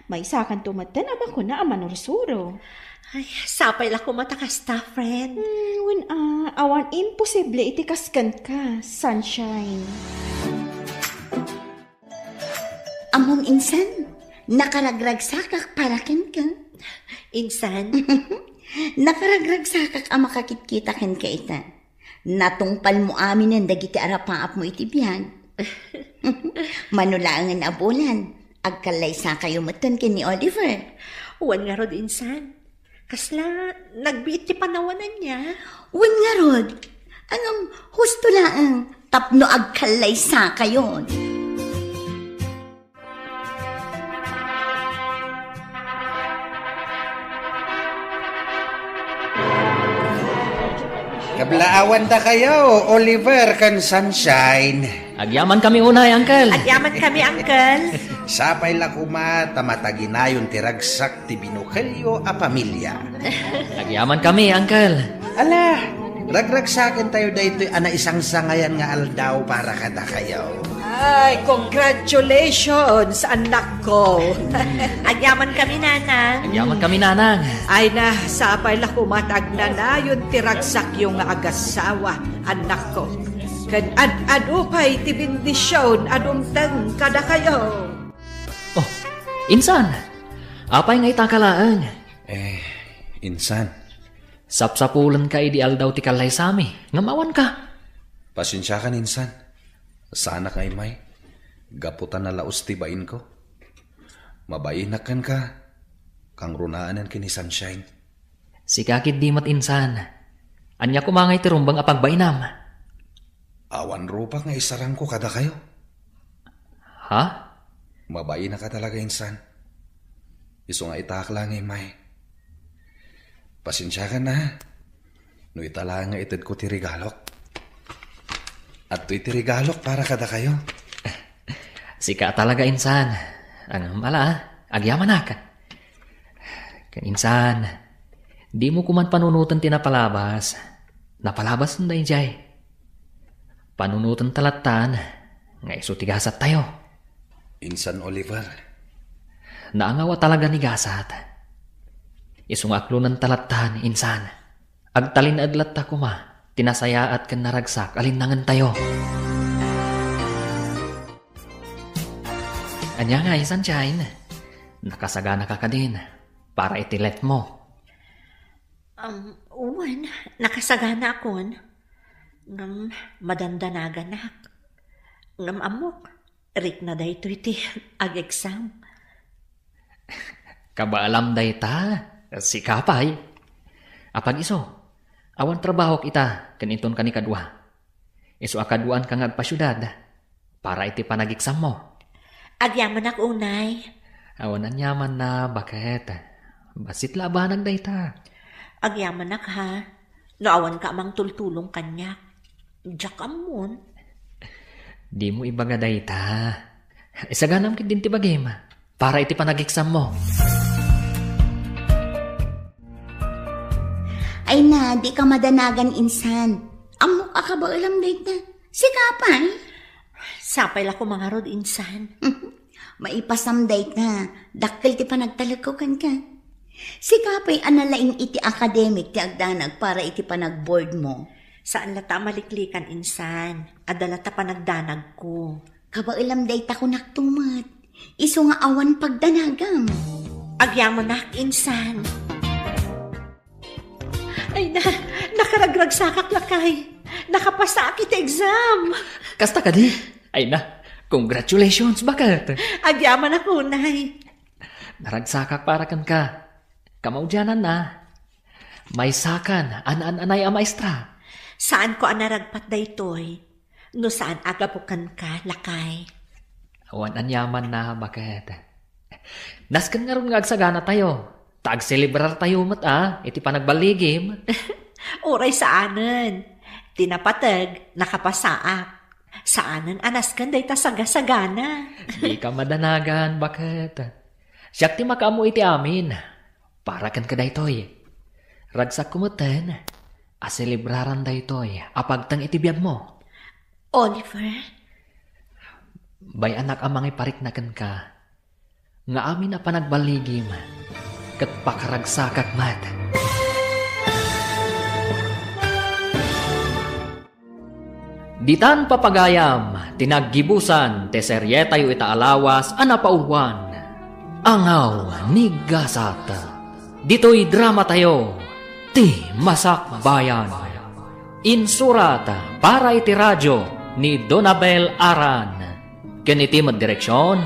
May sakan tumatan ama ko na amanursuro. Ay, sapay la ko matakasta, friend. Awan imposible iti kaskan ka, Sunshine. Among insan, nakaragragsakak para ken ka. Insan? Nakaragragsakak ang makakit-kita ken ka ita. Natungpal mo amin ang dagiti arapaap mo iti biyag. Manulangan abulan, agkalaysa kayo matan ken ni Oliver. Wan nga rod, insan. Kasla, nagbiit ti panawanan niya. Wan nga rod, anong husto laang tapno agkalaysa kayo. Kablaawan da kayo, Oliver kan Sunshine. Agyaman kami unay, Uncle. Agyaman kami, Uncle. Sapay la kuma tamataginayon ti ragsak ti binukelyo a pamilya. Agyaman kami, Uncle. Ala, ragragsakin tayo daytoy ana isang sangayan nga aldaw para kada kayo. Ay, congratulations, anak ko. Agyaman kami, Nanang. Agyaman kami, Nanang. Ay na, sapay la kumatag na na yun tiragsak yung agasawa, anak ko. Kan ad-adupay ti bendisyon adumtang kada kayo. Oh, insan. Apay nga itakalaan? Insan. Sapsapulan ka ideal daw ti kalay sami. Ngamawan ka. Pasensya ka, insan. Sana kay may. Gaputan na laos ti bain ko. Mabainakan ka. Kang runaanan kini Sunshine. Si kakit di mat insan. Anya kumangay ti rumbang apagbainam. Awan rupa nga isarang ko kada kayo. Ha? Mabain na ka talaga, insan. Iso nga itak lang may. Pasensya ka na. No itala nga itid ko ti regalok. At to'y ti regalok para kada kayo. Sika talaga, insan. Ang mala, agyaman na ka. Kan insan, di mo kuman panunutan tinapalabas. Napalabas na dahi jay. Panunutan talatan, nga iso tigasat tayo. Insan Oliver. Naangawa talaga ni gasat. Isong aklo ng talatan, insan. Agtalin adlat ta kuma. Tinasaya at kan naragsak, alinangan tayo. Anya nga, Sunshine. Nakasagana ka din para itilet mo. Uwan, nakasagana akon. Ngam madandanagan nak. Ngam amok, rik na dayto iti ag-exam. Kabaalam dayta, si kapay. Apag iso, awan trabaho kita, kaniton ka ni kadwa. Iso akaduan ka ngagpasyudad, para iti panag-exam mo. Agyaman ak unay. Awan anyaman na, bakit? Basit labanag dayta. Agyaman ak ha. Naawan ka amang tultulong kanyak. Diyak amon. Di mo ibaga dayta. Isaganam kit din ti bagema, para iti panag-exam mo. Ay na, di ka madanagan insan. Amok ka ba alam dayta? Si kapay. Sapay la ko mga rod insan. Maipasam dayta. Dakkel ti panagtalakokan ka. Si kapay analaing iti academic ti agdanag para iti panag-board mo. Saan lata maliklikan insan? Adala ta panagdanag ko. Kabailam dayta ko naktumat. Iso nga awan pagdanagam. Agyaman nak insan. Ay na, nakaragrag sakak lakay. Nakapasa kiti exam. Kasta ka di? Ay na, congratulations, bakit? Agyaman ako, nay. Naragsakak para kan ka. Kamaudyanan na. May sakan, anay a maestra. Saan ko anaragpat daytoy? No saan agapukan ka, lakay? Awan anyaman na, bakit? Naskan nga ron nga agsagana tayo. Tag-celebrar tayo iti panagbaligim. Uray saanan. Tinapatag, nakapasaak. Saanan anaskan dayta sagasagana. Di ka madanagan, bakit? Siyak ti makamu iti amin. Para kan ka daytoy. Ragsak kumuten, aselebraran daytoy, apagtang iti biyag mo. Oliver? Bay anak amang iparik na kan ka. Nga amin na panagbaligim. Kat pakaragsakak mat. Ditan papagayam, tinaggibusan, te seryeta yu itaalawas, anapauwan. Angaw ni Gasat. Dito'y drama tayo, ti Masak Bayan. Insurat para iti radyo ni Donabel Aran. Ganiti direksyon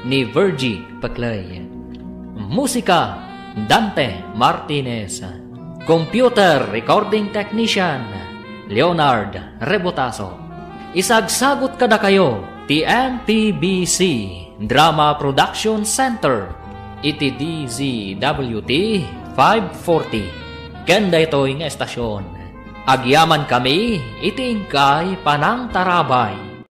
ni Virgie Paclay. Musika, Dante Martinez. Computer Recording Technician, Leonard Rebotaso. Isagsagot kada kayo, TNPBC Drama Production Center, iti DZWT 540. Kenda ito'y nga estasyon. Agyaman kami, iti ingkay Panang Tarabay.